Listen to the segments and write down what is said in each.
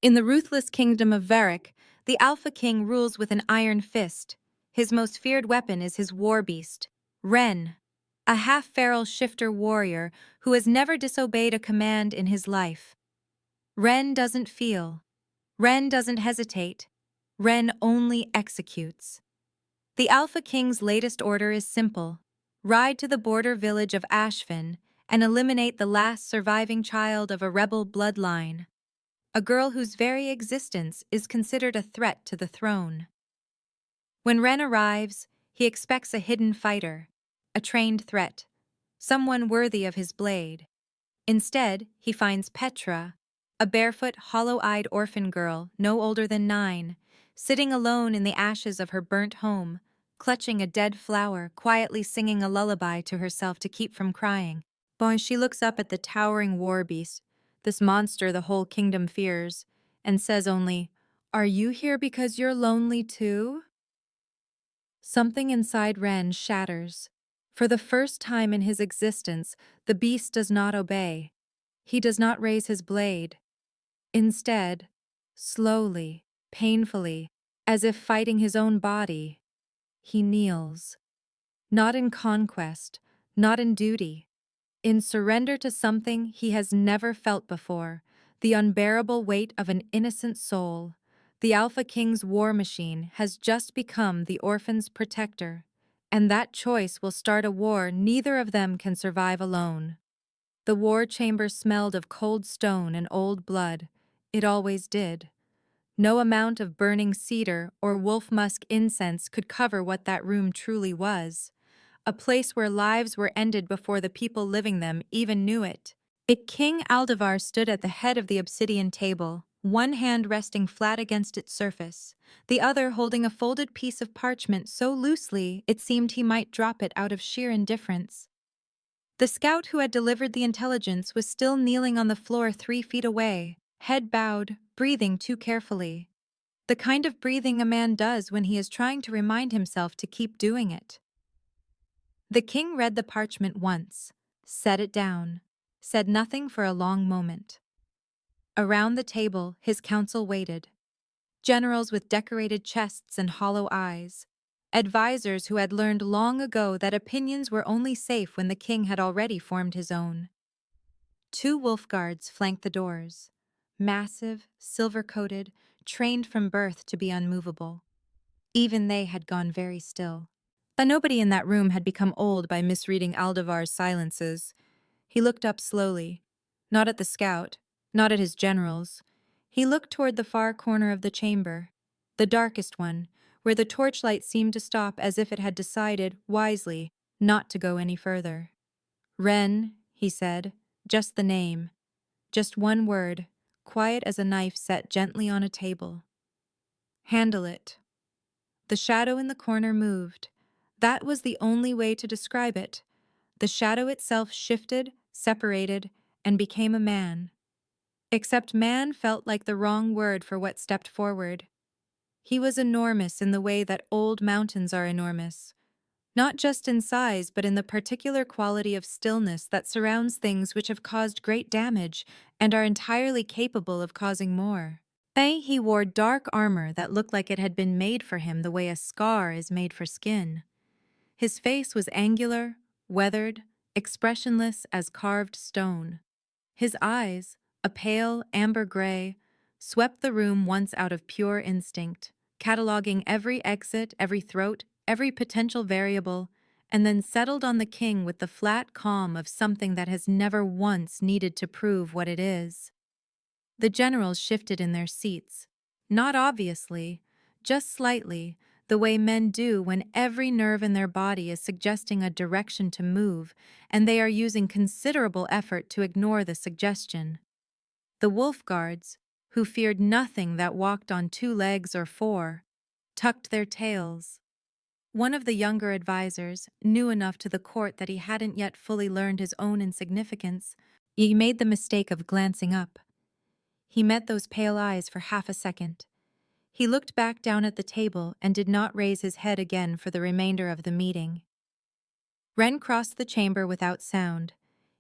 In the ruthless kingdom of Varek, the Alpha King rules with an iron fist. His most feared weapon is his war beast, Rhen, a half-feral shifter warrior who has never disobeyed a command in his life. Rhen doesn't feel. Rhen doesn't hesitate. Rhen only executes. The Alpha King's latest order is simple: ride to the border village of Ashfen and eliminate the last surviving child of a rebel bloodline, a girl whose very existence is considered a threat to the throne. When Rhen arrives, he expects a hidden fighter, a trained threat, someone worthy of his blade. Instead, he finds Petra, a barefoot, hollow-eyed orphan girl no older than 9, sitting alone in the ashes of her burnt home, clutching a dead flower, quietly singing a lullaby to herself to keep from crying. Boy, she looks up at the towering war beast, this monster the whole kingdom fears, and says only, "Are you here because you're lonely too?" Something inside Rhen shatters. For the first time in his existence, the beast does not obey. He does not raise his blade. Instead, slowly, painfully, as if fighting his own body, he kneels. Not in conquest, not in duty, in surrender to something he has never felt before, the unbearable weight of an innocent soul. The Alpha King's war machine has just become the orphan's protector, and that choice will start a war neither of them can survive alone. The war chamber smelled of cold stone and old blood. It always did. No amount of burning cedar or wolf musk incense could cover what that room truly was. A place where lives were ended before the people living them even knew it. King Aldevar stood at the head of the obsidian table, one hand resting flat against its surface, the other holding a folded piece of parchment so loosely it seemed he might drop it out of sheer indifference. The scout who had delivered the intelligence was still kneeling on the floor 3 feet away, head bowed, breathing too carefully. The kind of breathing a man does when he is trying to remind himself to keep doing it. The king read the parchment once, set it down, said nothing for a long moment. Around the table, his council waited. Generals with decorated chests and hollow eyes. Advisors who had learned long ago that opinions were only safe when the king had already formed his own. 2 wolf guards flanked the doors. Massive, silver-coated, trained from birth to be unmovable. Even they had gone very still. But nobody in that room had become old by misreading Aldevar's silences. He looked up slowly, not at the scout, not at his generals. He looked toward the far corner of the chamber, the darkest one, where the torchlight seemed to stop as if it had decided, wisely, not to go any further. "Rhen," he said, just the name, just one word, quiet as a knife set gently on a table. "Handle it." The shadow in the corner moved. That was the only way to describe it. The shadow itself shifted, separated, and became a man. Except man felt like the wrong word for what stepped forward. He was enormous in the way that old mountains are enormous. Not just in size, but in the particular quality of stillness that surrounds things which have caused great damage and are entirely capable of causing more. He wore dark armor that looked like it had been made for him the way a scar is made for skin. His face was angular, weathered, expressionless as carved stone. His eyes, a pale amber gray, swept the room once out of pure instinct, cataloging every exit, every throat, every potential variable, and then settled on the king with the flat calm of something that has never once needed to prove what it is. The generals shifted in their seats, not obviously, just slightly, the way men do when every nerve in their body is suggesting a direction to move, and they are using considerable effort to ignore the suggestion. The wolf guards, who feared nothing that walked on 2 legs or 4, tucked their tails. One of the younger advisors, new enough to the court that he hadn't yet fully learned his own insignificance, he made the mistake of glancing up. He met those pale eyes for half a second. He looked back down at the table and did not raise his head again for the remainder of the meeting. Rhen crossed the chamber without sound.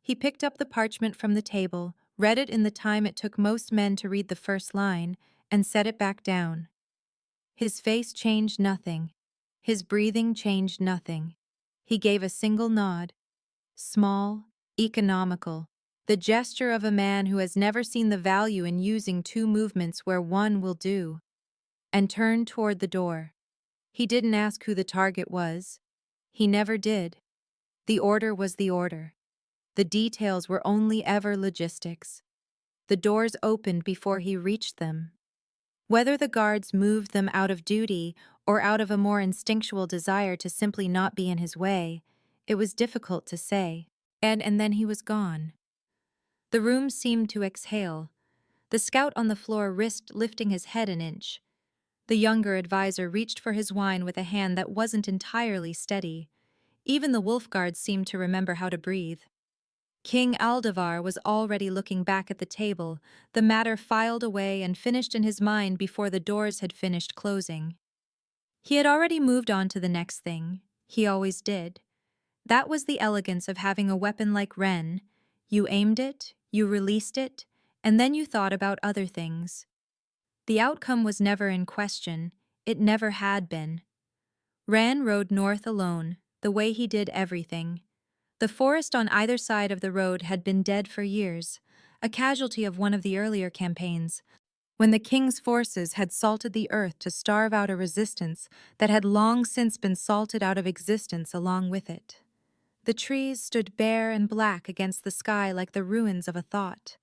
He picked up the parchment from the table, read it in the time it took most men to read the first line, and set it back down. His face changed nothing. His breathing changed nothing. He gave a single nod. Small, economical, the gesture of a man who has never seen the value in using two movements where one will do, and turned toward the door. He didn't ask who the target was. He never did. The order was the order. The details were only ever logistics. The doors opened before he reached them. Whether the guards moved them out of duty or out of a more instinctual desire to simply not be in his way, it was difficult to say. And then he was gone. The room seemed to exhale. The scout on the floor risked lifting his head an inch. The younger advisor reached for his wine with a hand that wasn't entirely steady. Even the wolf guards seemed to remember how to breathe. King Aldavar was already looking back at the table, the matter filed away and finished in his mind before the doors had finished closing. He had already moved on to the next thing. He always did. That was the elegance of having a weapon like Rhen. You aimed it, you released it, and then you thought about other things. The outcome was never in question. It never had been. Rhen rode north alone, the way he did everything. The forest on either side of the road had been dead for years, a casualty of one of the earlier campaigns, when the king's forces had salted the earth to starve out a resistance that had long since been salted out of existence along with it. The trees stood bare and black against the sky like the ruins of a thought.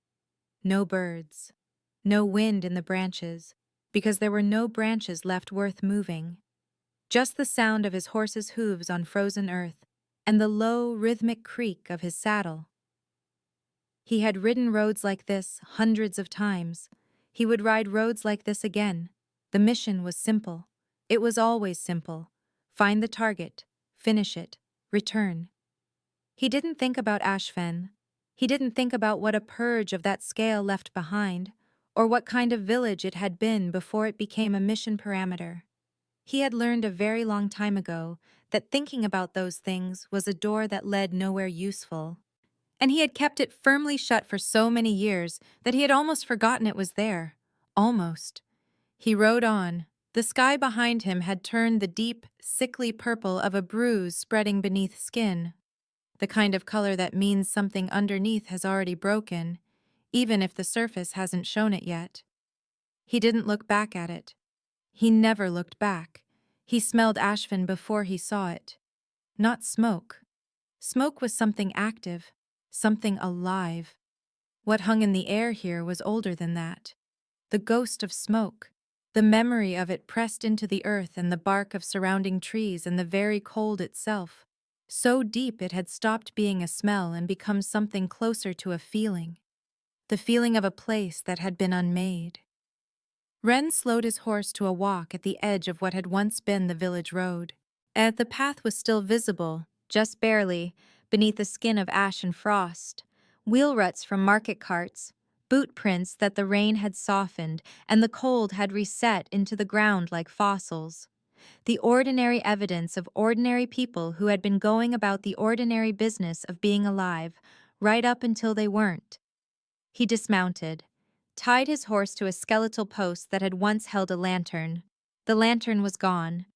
No birds. No wind in the branches, because there were no branches left worth moving. Just the sound of his horse's hooves on frozen earth, and the low, rhythmic creak of his saddle. He had ridden roads like this hundreds of times. He would ride roads like this again. The mission was simple. It was always simple. Find the target, finish it, return. He didn't think about Ashfen. He didn't think about what a purge of that scale left behind, or what kind of village it had been before it became a mission parameter. He had learned a very long time ago that thinking about those things was a door that led nowhere useful. And he had kept it firmly shut for so many years that he had almost forgotten it was there. Almost. He rode on. The sky behind him had turned the deep, sickly purple of a bruise spreading beneath skin. The kind of color that means something underneath has already broken, even if the surface hasn't shown it yet. He didn't look back at it. He never looked back. He smelled Ashfen before he saw it. Not smoke. Smoke was something active, something alive. What hung in the air here was older than that. The ghost of smoke. The memory of it pressed into the earth and the bark of surrounding trees and the very cold itself. So deep it had stopped being a smell and become something closer to a feeling. The feeling of a place that had been unmade. Rhen slowed his horse to a walk at the edge of what had once been the village road. The path was still visible, just barely, beneath the skin of ash and frost. Wheel ruts from market carts, boot prints that the rain had softened and the cold had reset into the ground like fossils. The ordinary evidence of ordinary people who had been going about the ordinary business of being alive, right up until they weren't. He dismounted, tied his horse to a skeletal post that had once held a lantern. The lantern was gone.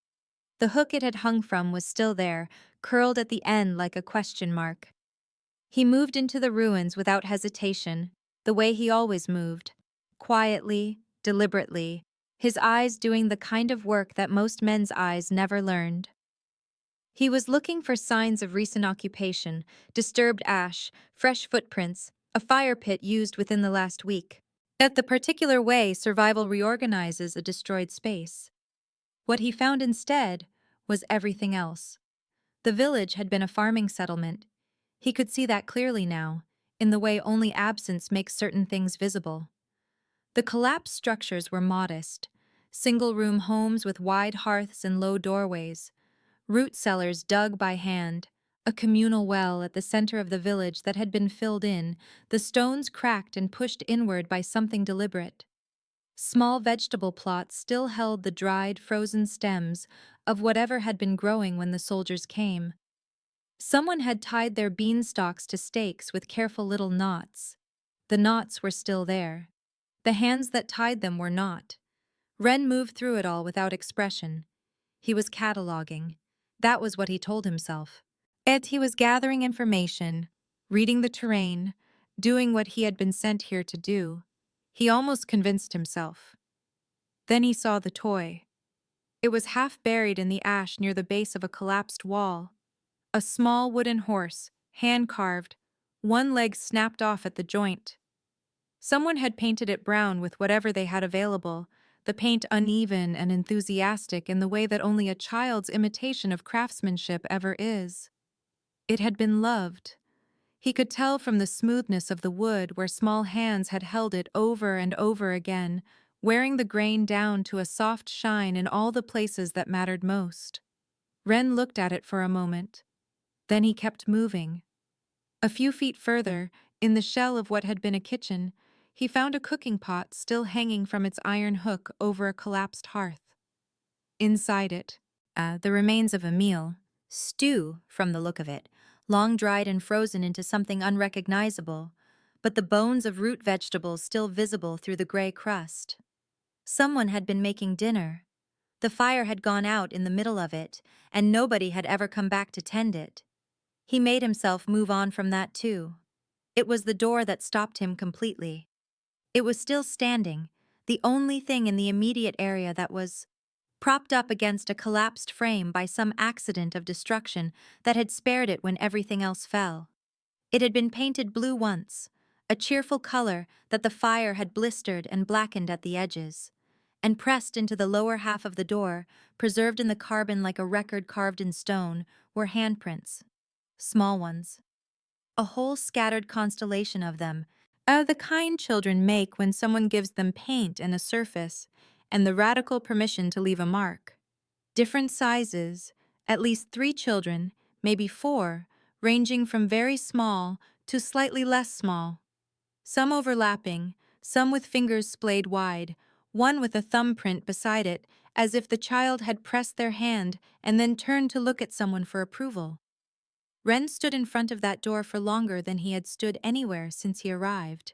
The hook it had hung from was still there, curled at the end like a question mark. He moved into the ruins without hesitation, the way he always moved, quietly, deliberately, his eyes doing the kind of work that most men's eyes never learned. He was looking for signs of recent occupation, disturbed ash, fresh footprints, a fire pit used within the last week. That the particular way survival reorganizes a destroyed space. What he found instead was everything else. The village had been a farming settlement. He could see that clearly now, in the way only absence makes certain things visible. The collapsed structures were modest, single-room homes with wide hearths and low doorways, root cellars dug by hand, a communal well at the center of the village that had been filled in, the stones cracked and pushed inward by something deliberate. Small vegetable plots still held the dried, frozen stems of whatever had been growing when the soldiers came. Someone had tied their beanstalks to stakes with careful little knots. The knots were still there. The hands that tied them were not. Rhen moved through it all without expression. He was cataloging. That was what he told himself. Yet he was gathering information, reading the terrain, doing what he had been sent here to do. He almost convinced himself. Then he saw the toy. It was half buried in the ash near the base of a collapsed wall. A small wooden horse, hand-carved, one leg snapped off at the joint. Someone had painted it brown with whatever they had available, the paint uneven and enthusiastic in the way that only a child's imitation of craftsmanship ever is. It had been loved. He could tell from the smoothness of the wood where small hands had held it over and over again, wearing the grain down to a soft shine in all the places that mattered most. Rhen looked at it for a moment. Then he kept moving. A few feet further, in the shell of what had been a kitchen, he found a cooking pot still hanging from its iron hook over a collapsed hearth. Inside it, the remains of a meal, stew from the look of it, long dried and frozen into something unrecognizable, but the bones of root vegetables still visible through the gray crust. Someone had been making dinner. The fire had gone out in the middle of it, and nobody had ever come back to tend it. He made himself move on from that too. It was the door that stopped him completely. It was still standing, the only thing in the immediate area that was propped up against a collapsed frame by some accident of destruction that had spared it when everything else fell. It had been painted blue once, a cheerful color that the fire had blistered and blackened at the edges, and pressed into the lower half of the door, preserved in the carbon like a record carved in stone, were handprints. Small ones. A whole scattered constellation of them, the kind children make when someone gives them paint and a surface, and the radical permission to leave a mark. Different sizes, at least 3 children, maybe 4, ranging from very small to slightly less small. Some overlapping, some with fingers splayed wide, one with a thumbprint beside it, as if the child had pressed their hand and then turned to look at someone for approval. Rhen stood in front of that door for longer than he had stood anywhere since he arrived.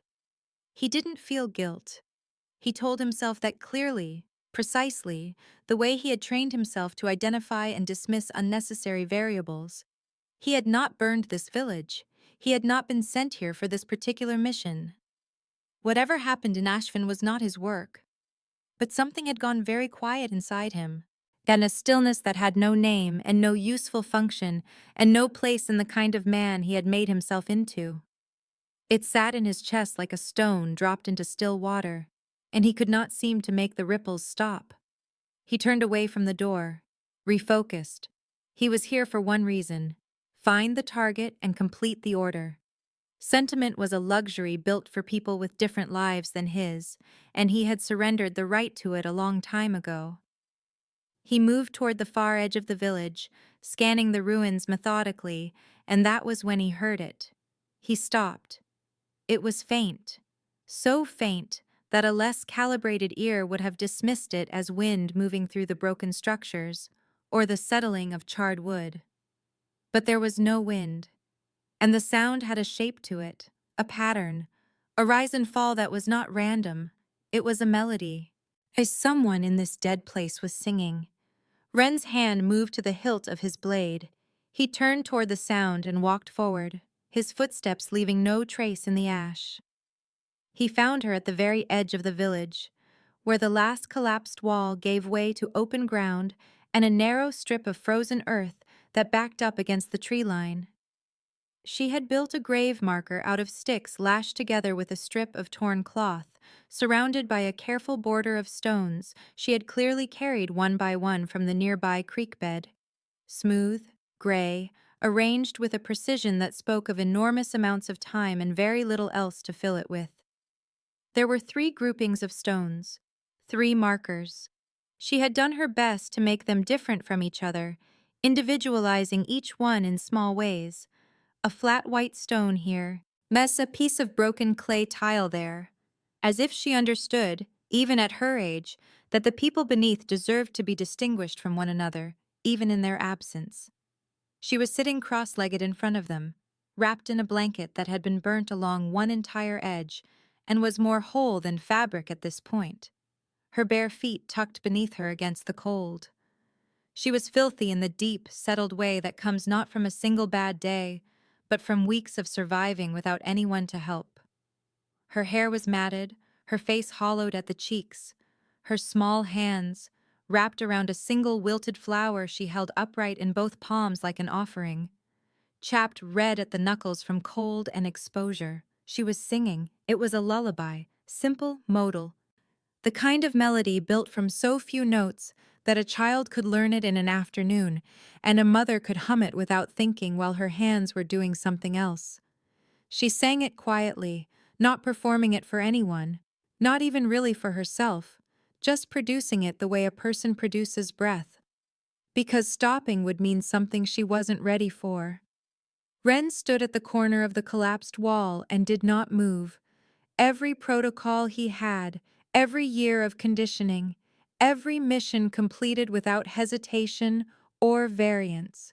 He didn't feel guilt. He told himself that clearly, precisely, the way he had trained himself to identify and dismiss unnecessary variables. He had not burned this village. He had not been sent here for this particular mission. Whatever happened in Ashfen was not his work. But something had gone very quiet inside him, and a stillness that had no name and no useful function and no place in the kind of man he had made himself into. It sat in his chest like a stone dropped into still water, and he could not seem to make the ripples stop. He turned away from the door, refocused. He was here for one reason: find the target and complete the order. Sentiment was a luxury built for people with different lives than his, and he had surrendered the right to it a long time ago. He moved toward the far edge of the village, scanning the ruins methodically, and that was when he heard it. He stopped. It was faint, so faint that a less calibrated ear would have dismissed it as wind moving through the broken structures, or the settling of charred wood. But there was no wind, and the sound had a shape to it, a pattern, a rise and fall that was not random. It was a melody. As someone in this dead place was singing. Rhen's hand moved to the hilt of his blade. He turned toward the sound and walked forward, his footsteps leaving no trace in the ash. He found her at the very edge of the village, where the last collapsed wall gave way to open ground and a narrow strip of frozen earth that backed up against the tree line. She had built a grave marker out of sticks lashed together with a strip of torn cloth, surrounded by a careful border of stones she had clearly carried one by one from the nearby creek bed. Smooth, gray, arranged with a precision that spoke of enormous amounts of time and very little else to fill it with. There were 3 groupings of stones, 3 markers. She had done her best to make them different from each other, individualizing each one in small ways. A flat white stone here, a piece of broken clay tile there, as if she understood, even at her age, that the people beneath deserved to be distinguished from one another, even in their absence. She was sitting cross-legged in front of them, wrapped in a blanket that had been burnt along one entire edge and was more whole than fabric at this point, her bare feet tucked beneath her against the cold. She was filthy in the deep, settled way that comes not from a single bad day, but from weeks of surviving without anyone to help. Her hair was matted, her face hollowed at the cheeks, her small hands, wrapped around a single wilted flower she held upright in both palms like an offering, chapped red at the knuckles from cold and exposure. She was singing. It was a lullaby, simple, modal, the kind of melody built from so few notes that a child could learn it in an afternoon, and a mother could hum it without thinking while her hands were doing something else. She sang it quietly, not performing it for anyone, not even really for herself, just producing it the way a person produces breath. Because stopping would mean something she wasn't ready for. Rhen stood at the corner of the collapsed wall and did not move. Every protocol he had, every year of conditioning, every mission completed without hesitation or variance.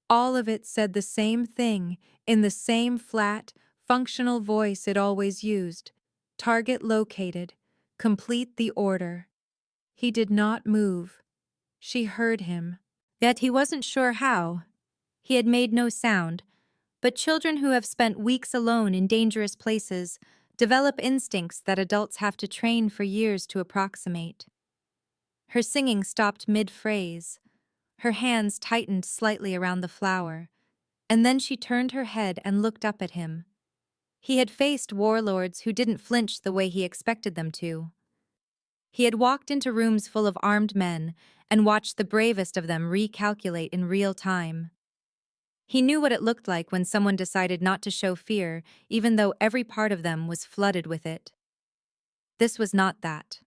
All of it said the same thing in the same flat, functional voice it always used. Target located. Complete the order. He did not move. She heard him. Yet he wasn't sure how. He had made no sound, but children who have spent weeks alone in dangerous places develop instincts that adults have to train for years to approximate. Her singing stopped mid-phrase. Her hands tightened slightly around the flower, and then she turned her head and looked up at him. He had faced warlords who didn't flinch the way he expected them to. He had walked into rooms full of armed men and watched the bravest of them recalculate in real time. He knew what it looked like when someone decided not to show fear, even though every part of them was flooded with it. This was not that.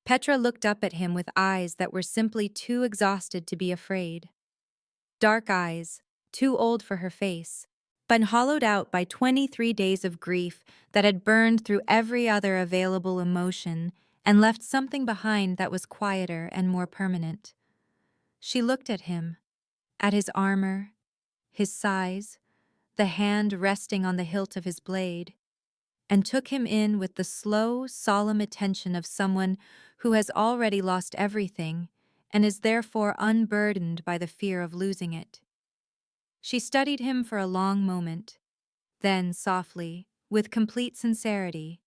Petra looked up at him with eyes that were simply too exhausted to be afraid. Dark eyes, too old for her face, but hollowed out by 23 days of grief that had burned through every other available emotion and left something behind that was quieter and more permanent. She looked at him, at his armor, his size, the hand resting on the hilt of his blade, and took him in with the slow, solemn attention of someone who has already lost everything and is therefore unburdened by the fear of losing it. She studied him for a long moment, then softly, with complete sincerity,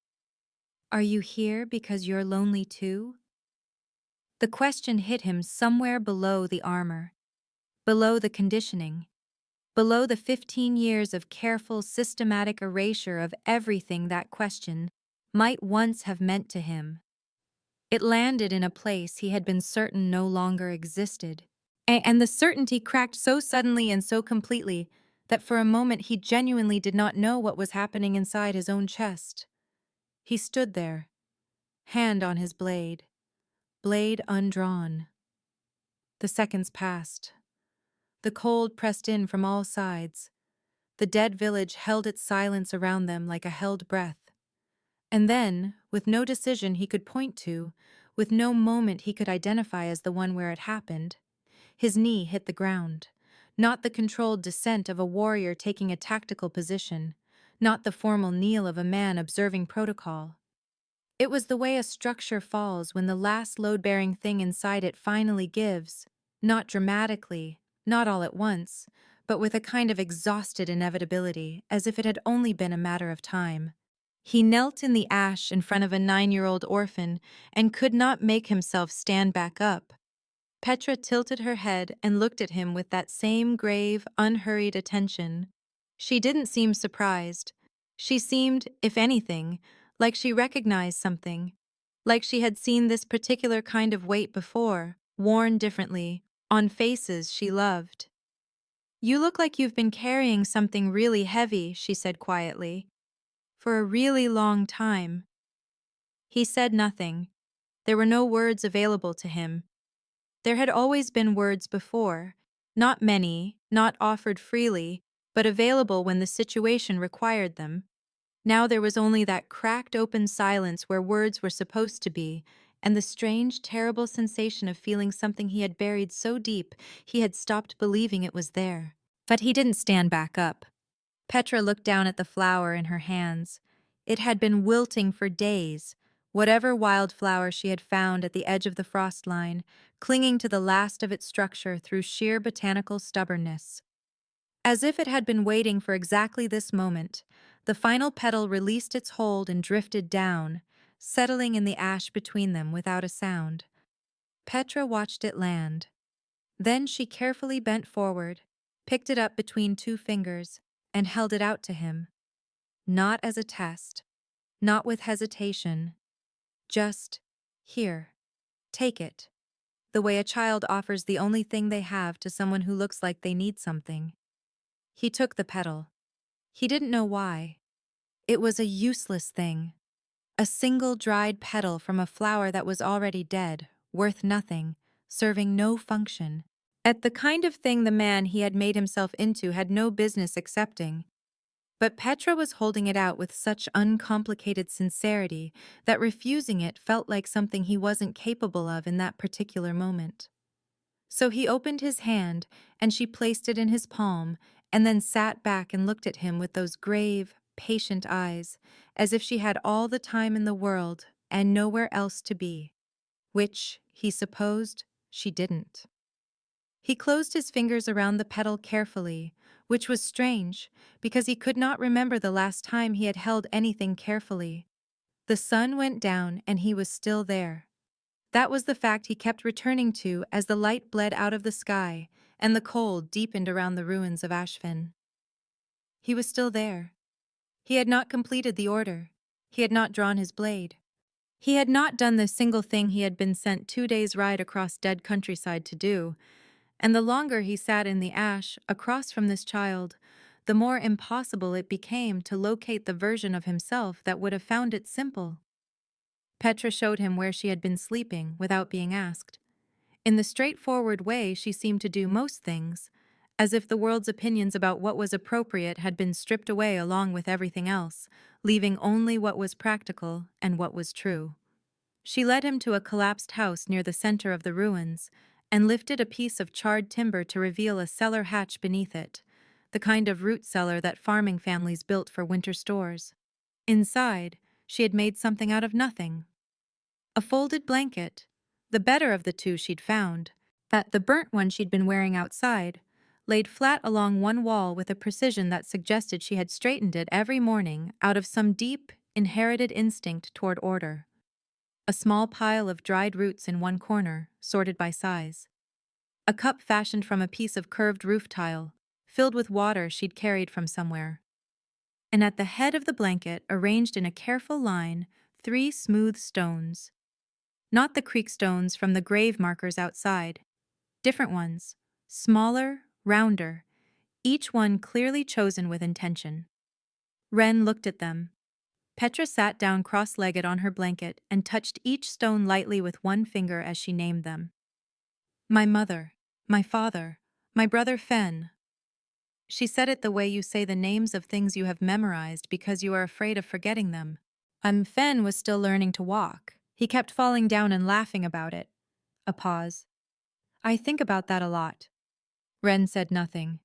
"Are you here because you're lonely too?" The question hit him somewhere below the armor, below the conditioning, below the 15 years of careful, systematic erasure of everything that question might once have meant to him. It landed in a place he had been certain no longer existed. And the certainty cracked so suddenly and so completely that for a moment he genuinely did not know what was happening inside his own chest. He stood there, hand on his blade, blade undrawn. The seconds passed. The cold pressed in from all sides. The dead village held its silence around them like a held breath. And then, with no decision he could point to, with no moment he could identify as the one where it happened, his knee hit the ground. Not the controlled descent of a warrior taking a tactical position, not the formal kneel of a man observing protocol. It was the way a structure falls when the last load-bearing thing inside it finally gives, not dramatically, not all at once, but with a kind of exhausted inevitability, as if it had only been a matter of time. He knelt in the ash in front of a 9-year-old orphan and could not make himself stand back up. Petra tilted her head and looked at him with that same grave, unhurried attention. She didn't seem surprised. She seemed, if anything, like she recognized something, like she had seen this particular kind of weight before, worn differently, on faces she loved. "You look like you've been carrying something really heavy," she said quietly, "for a really long time." He said nothing. There were no words available to him. There had always been words before, not many, not offered freely, but available when the situation required them. Now there was only that cracked open silence where words were supposed to be, and the strange, terrible sensation of feeling something he had buried so deep he had stopped believing it was there. But he didn't stand back up. Petra looked down at the flower in her hands. It had been wilting for days, whatever wildflower she had found at the edge of the frost line, clinging to the last of its structure through sheer botanical stubbornness. As if it had been waiting for exactly this moment, the final petal released its hold and drifted down, settling in the ash between them without a sound. Petra watched it land. Then she carefully bent forward, picked it up between two fingers, and held it out to him. Not as a test, not with hesitation, just, here, take it, the way a child offers the only thing they have to someone who looks like they need something. He took the petal. He didn't know why. It was a useless thing. A single dried petal from a flower that was already dead, worth nothing, serving no function. At the kind of thing the man he had made himself into had no business accepting. But Petra was holding it out with such uncomplicated sincerity that refusing it felt like something he wasn't capable of in that particular moment. So he opened his hand, and she placed it in his palm, and then sat back and looked at him with those grave, patient eyes, as if she had all the time in the world and nowhere else to be, which, he supposed, she didn't. He closed his fingers around the petal carefully, which was strange, because he could not remember the last time he had held anything carefully. The sun went down and he was still there. That was the fact he kept returning to as the light bled out of the sky and the cold deepened around the ruins of Ashfen. He was still there. He had not completed the order. He had not drawn his blade. He had not done the single thing he had been sent 2 days' ride across dead countryside to do, and the longer he sat in the ash across from this child, the more impossible it became to locate the version of himself that would have found it simple. Petra showed him where she had been sleeping without being asked. In the straightforward way she seemed to do most things, as if the world's opinions about what was appropriate had been stripped away along with everything else, leaving only what was practical and what was true. She led him to a collapsed house near the center of the ruins, and lifted a piece of charred timber to reveal a cellar hatch beneath it, the kind of root cellar that farming families built for winter stores. Inside, she had made something out of nothing. A folded blanket, the better of the two she'd found, that the burnt one she'd been wearing outside, laid flat along one wall with a precision that suggested she had straightened it every morning out of some deep, inherited instinct toward order. A small pile of dried roots in one corner, sorted by size. A cup fashioned from a piece of curved roof tile, filled with water she'd carried from somewhere. And at the head of the blanket, arranged in a careful line, 3 smooth stones. Not the creek stones from the grave markers outside. Different ones, smaller, rounder, each one clearly chosen with intention. Rhen looked at them. Petra sat down cross-legged on her blanket and touched each stone lightly with one finger as she named them. My mother, my father, my brother Fen. She said it the way you say the names of things you have memorized because you are afraid of forgetting them. Fen was still learning to walk. He kept falling down and laughing about it. A pause. I think about that a lot. Rhen said nothing.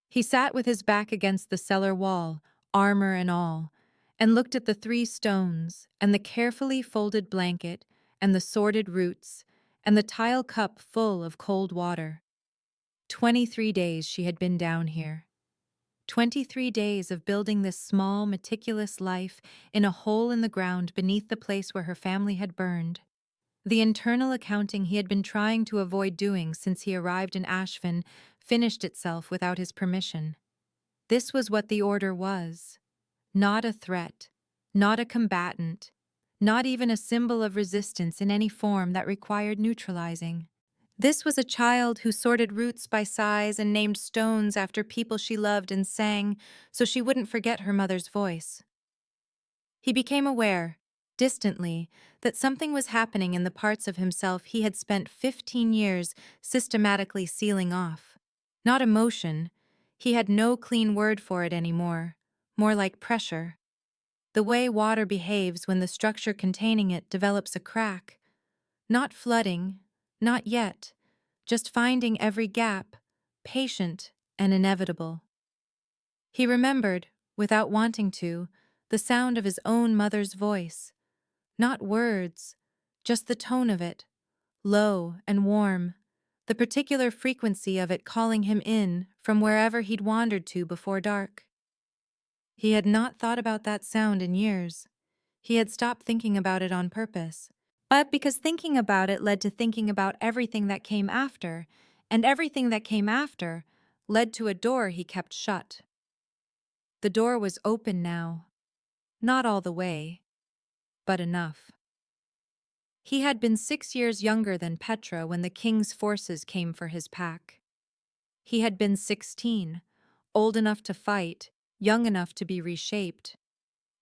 He sat with his back against the cellar wall, armor and all, and looked at the 3 stones, and the carefully folded blanket, and the sorted roots, and the tile cup full of cold water. 23 days she had been down here. 23 days of building this small, meticulous life in a hole in the ground beneath the place where her family had burned. The internal accounting he had been trying to avoid doing since he arrived in Ashfen finished itself without his permission. This was what the order was. Not a threat, not a combatant, not even a symbol of resistance in any form that required neutralizing. This was a child who sorted roots by size and named stones after people she loved and sang so she wouldn't forget her mother's voice. He became aware, distantly, that something was happening in the parts of himself he had spent 15 years systematically sealing off. Not emotion, he had no clean word for it anymore, more like pressure. The way water behaves when the structure containing it develops a crack. Not flooding, not yet, just finding every gap, patient and inevitable. He remembered, without wanting to, the sound of his own mother's voice. Not words, just the tone of it, low and warm, the particular frequency of it calling him in from wherever he'd wandered to before dark. He had not thought about that sound in years. He had stopped thinking about it on purpose. But because thinking about it led to thinking about everything that came after, and everything that came after led to a door he kept shut. The door was open now. Not all the way, but enough. He had been 6 years younger than Petra when the king's forces came for his pack. He had been 16, old enough to fight, young enough to be reshaped.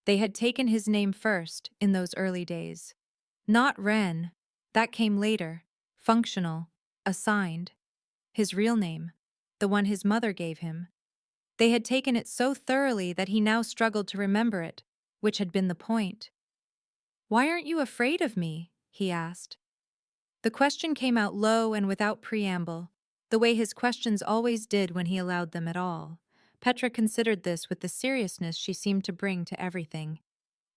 They had taken his name first in those early days. Not Rhen, that came later, functional, assigned. His real name, the one his mother gave him. They had taken it so thoroughly that he now struggled to remember it, which had been the point. "Why aren't you afraid of me?" he asked. The question came out low and without preamble, the way his questions always did when he allowed them at all. Petra considered this with the seriousness she seemed to bring to everything.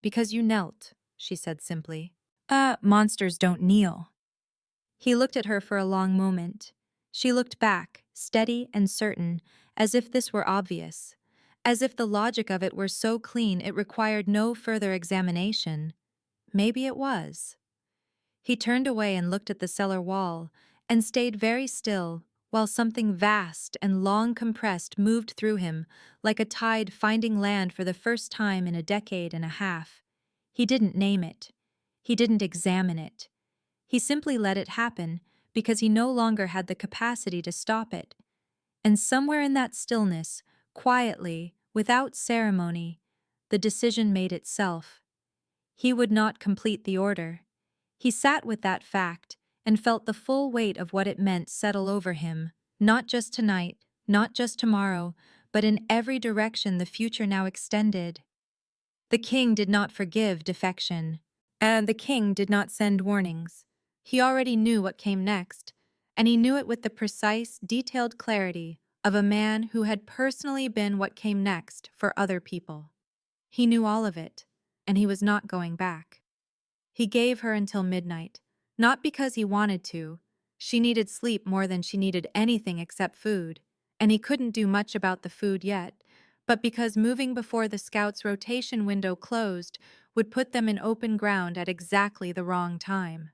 "Because you knelt," she said simply. Monsters don't kneel." He looked at her for a long moment. She looked back, steady and certain, as if this were obvious, as if the logic of it were so clean it required no further examination. Maybe it was. He turned away and looked at the cellar wall, and stayed very still, while something vast and long compressed moved through him, like a tide finding land for the first time in a decade and a half. He didn't name it. He didn't examine it. He simply let it happen, because he no longer had the capacity to stop it. And somewhere in that stillness, quietly, without ceremony, the decision made itself. He would not complete the order. He sat with that fact and felt the full weight of what it meant settle over him, not just tonight, not just tomorrow, but in every direction the future now extended. The king did not forgive defection, and the king did not send warnings. He already knew what came next, and he knew it with the precise, detailed clarity of a man who had personally been what came next for other people. He knew all of it, and he was not going back. He gave her until midnight, not because he wanted to. She needed sleep more than she needed anything except food, and he couldn't do much about the food yet, but because moving before the scouts' rotation window closed would put them in open ground at exactly the wrong time.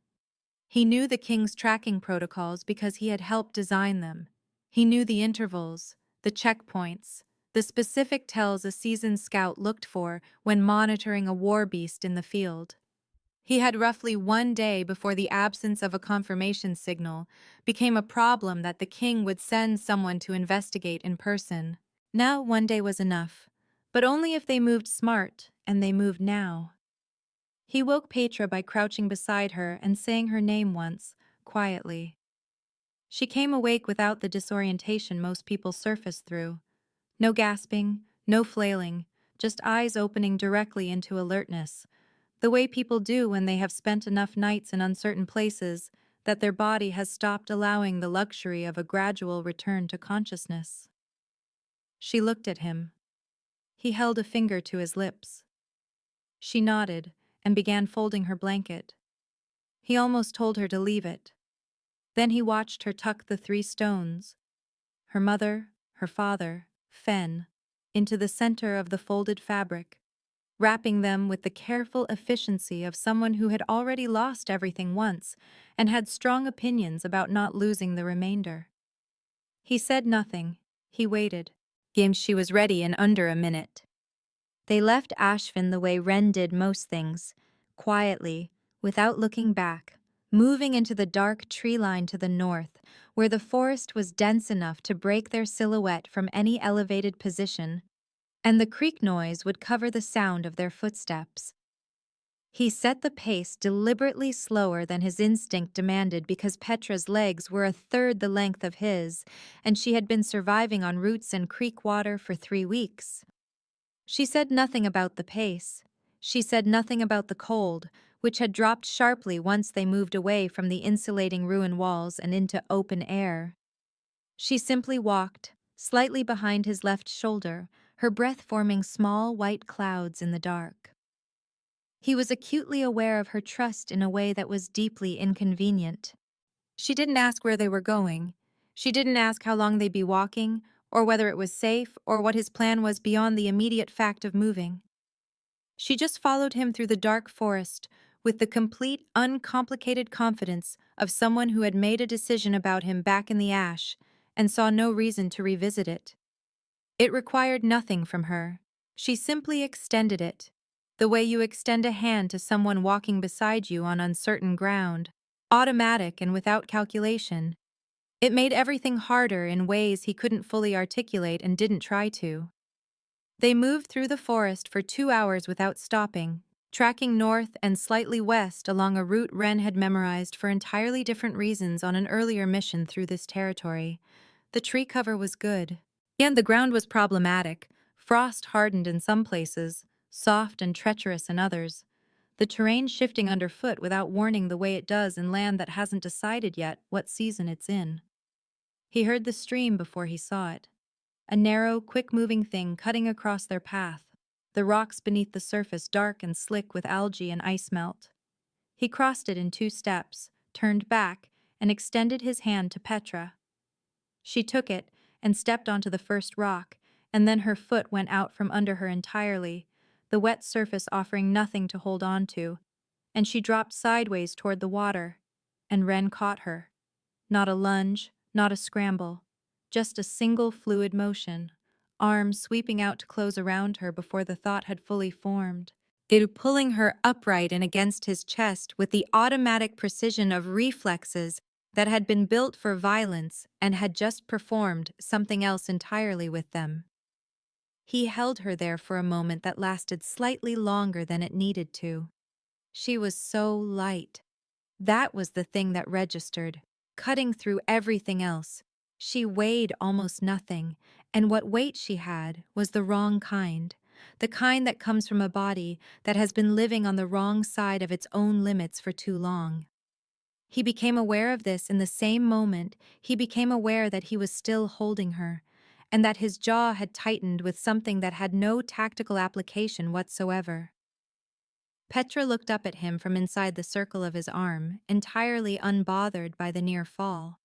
He knew the king's tracking protocols because he had helped design them. He knew the intervals, the checkpoints, the specific tells a seasoned scout looked for when monitoring a war beast in the field. He had roughly 1 day before the absence of a confirmation signal became a problem that the king would send someone to investigate in person. Now 1 day was enough, but only if they moved smart, and they moved now. He woke Petra by crouching beside her and saying her name once, quietly. She came awake without the disorientation most people surface through. No gasping, no flailing, just eyes opening directly into alertness, the way people do when they have spent enough nights in uncertain places that their body has stopped allowing the luxury of a gradual return to consciousness. She looked at him. He held a finger to his lips. She nodded and began folding her blanket. He almost told her to leave it. Then he watched her tuck the 3 stones, her mother, her father, Fen, into the center of the folded fabric, wrapping them with the careful efficiency of someone who had already lost everything once and had strong opinions about not losing the remainder. He said nothing. He waited. She was ready in under a minute. They left Ashfen the way Rhen did most things, quietly, without looking back, moving into the dark tree line to the north, where the forest was dense enough to break their silhouette from any elevated position, and the creak noise would cover the sound of their footsteps. He set the pace deliberately slower than his instinct demanded because Petra's legs were 1/3 the length of his, and she had been surviving on roots and creek water for 3 weeks. She said nothing about the pace. She said nothing about the cold, which had dropped sharply once they moved away from the insulating ruin walls and into open air. She simply walked, slightly behind his left shoulder, her breath forming small white clouds in the dark. He was acutely aware of her trust in a way that was deeply inconvenient. She didn't ask where they were going. She didn't ask how long they'd be walking, or whether it was safe, or what his plan was beyond the immediate fact of moving. She just followed him through the dark forest with the complete, uncomplicated confidence of someone who had made a decision about him back in the ash and saw no reason to revisit it. It required nothing from her. She simply extended it, the way you extend a hand to someone walking beside you on uncertain ground, automatic and without calculation. It made everything harder in ways he couldn't fully articulate and didn't try to. They moved through the forest for 2 hours without stopping, tracking north and slightly west along a route Rhen had memorized for entirely different reasons on an earlier mission through this territory. The tree cover was good, and the ground was problematic, frost-hardened in some places, soft and treacherous in others. The terrain shifting underfoot without warning the way it does in land that hasn't decided yet what season it's in. He heard the stream before he saw it. A narrow, quick-moving thing cutting across their path, the rocks beneath the surface dark and slick with algae and ice melt. He crossed it in 2 steps, turned back, and extended his hand to Petra. She took it and stepped onto the first rock, and then her foot went out from under her entirely, the wet surface offering nothing to hold on to, and she dropped sideways toward the water, and Rhen caught her. Not a lunge, not a scramble, just a single fluid motion, arms sweeping out to close around her before the thought had fully formed. It pulling her upright and against his chest with the automatic precision of reflexes that had been built for violence and had just performed something else entirely with them. He held her there for a moment that lasted slightly longer than it needed to. She was so light. That was the thing that registered, cutting through everything else. She weighed almost nothing, and what weight she had was the wrong kind, the kind that comes from a body that has been living on the wrong side of its own limits for too long. He became aware of this in the same moment he became aware that he was still holding her, and that his jaw had tightened with something that had no tactical application whatsoever. Petra looked up at him from inside the circle of his arm, entirely unbothered by the near fall.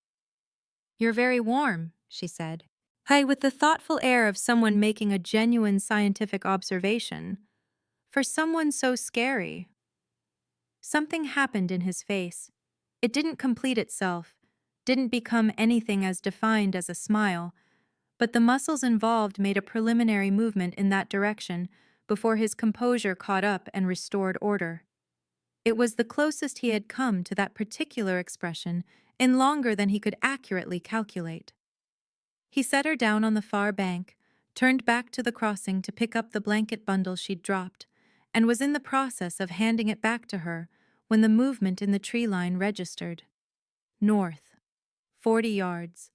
"You're very warm," she said. Hi, with the thoughtful air of someone making a genuine scientific observation. For someone so scary. Something happened in his face. It didn't complete itself, didn't become anything as defined as a smile, but the muscles involved made a preliminary movement in that direction before his composure caught up and restored order. It was the closest he had come to that particular expression in longer than he could accurately calculate. He set her down on the far bank, turned back to the crossing to pick up the blanket bundle she'd dropped, and was in the process of handing it back to her when the movement in the tree line registered. North. 40 yards.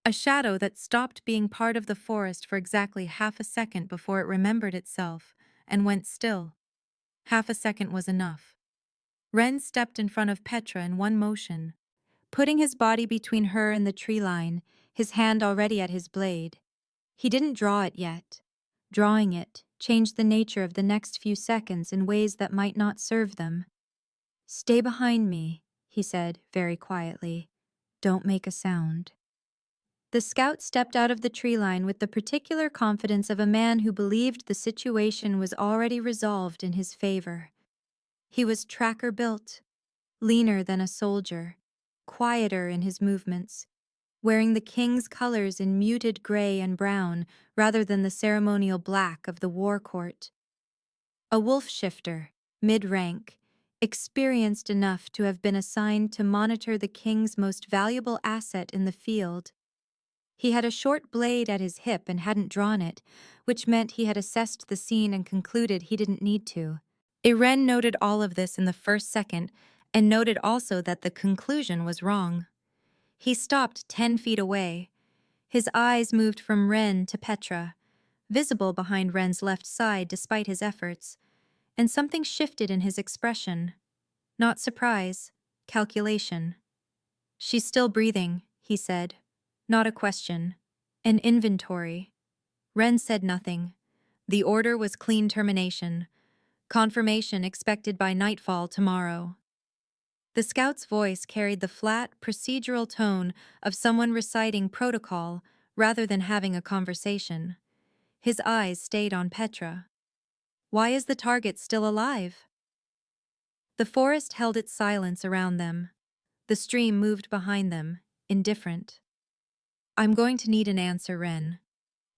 A shadow that stopped being part of the forest for exactly half a second before it remembered itself and went still. Half a second was enough. Rhen stepped in front of Petra in one motion, putting his body between her and the tree line, his hand already at his blade. He didn't draw it yet. Drawing it changed the nature of the next few seconds in ways that might not serve them. "Stay behind me," he said very quietly. "Don't make a sound." The scout stepped out of the tree line with the particular confidence of a man who believed the situation was already resolved in his favor. He was tracker built, leaner than a soldier, quieter in his movements, wearing the king's colors in muted gray and brown rather than the ceremonial black of the war court. A wolf shifter, mid-rank, experienced enough to have been assigned to monitor the king's most valuable asset in the field. He had a short blade at his hip and hadn't drawn it, which meant he had assessed the scene and concluded he didn't need to. Rhen noted all of this in the first second and noted also that the conclusion was wrong. He stopped 10 feet away. His eyes moved from Rhen to Petra, visible behind Rhen's left side despite his efforts, and something shifted in his expression. Not surprise, calculation. "She's still breathing," he said. Not a question. An inventory. Rhen said nothing. The order was clean termination. Confirmation expected by nightfall tomorrow. The scout's voice carried the flat, procedural tone of someone reciting protocol rather than having a conversation. His eyes stayed on Petra. Why is the target still alive? The forest held its silence around them. The stream moved behind them, indifferent. I'm going to need an answer, Rhen.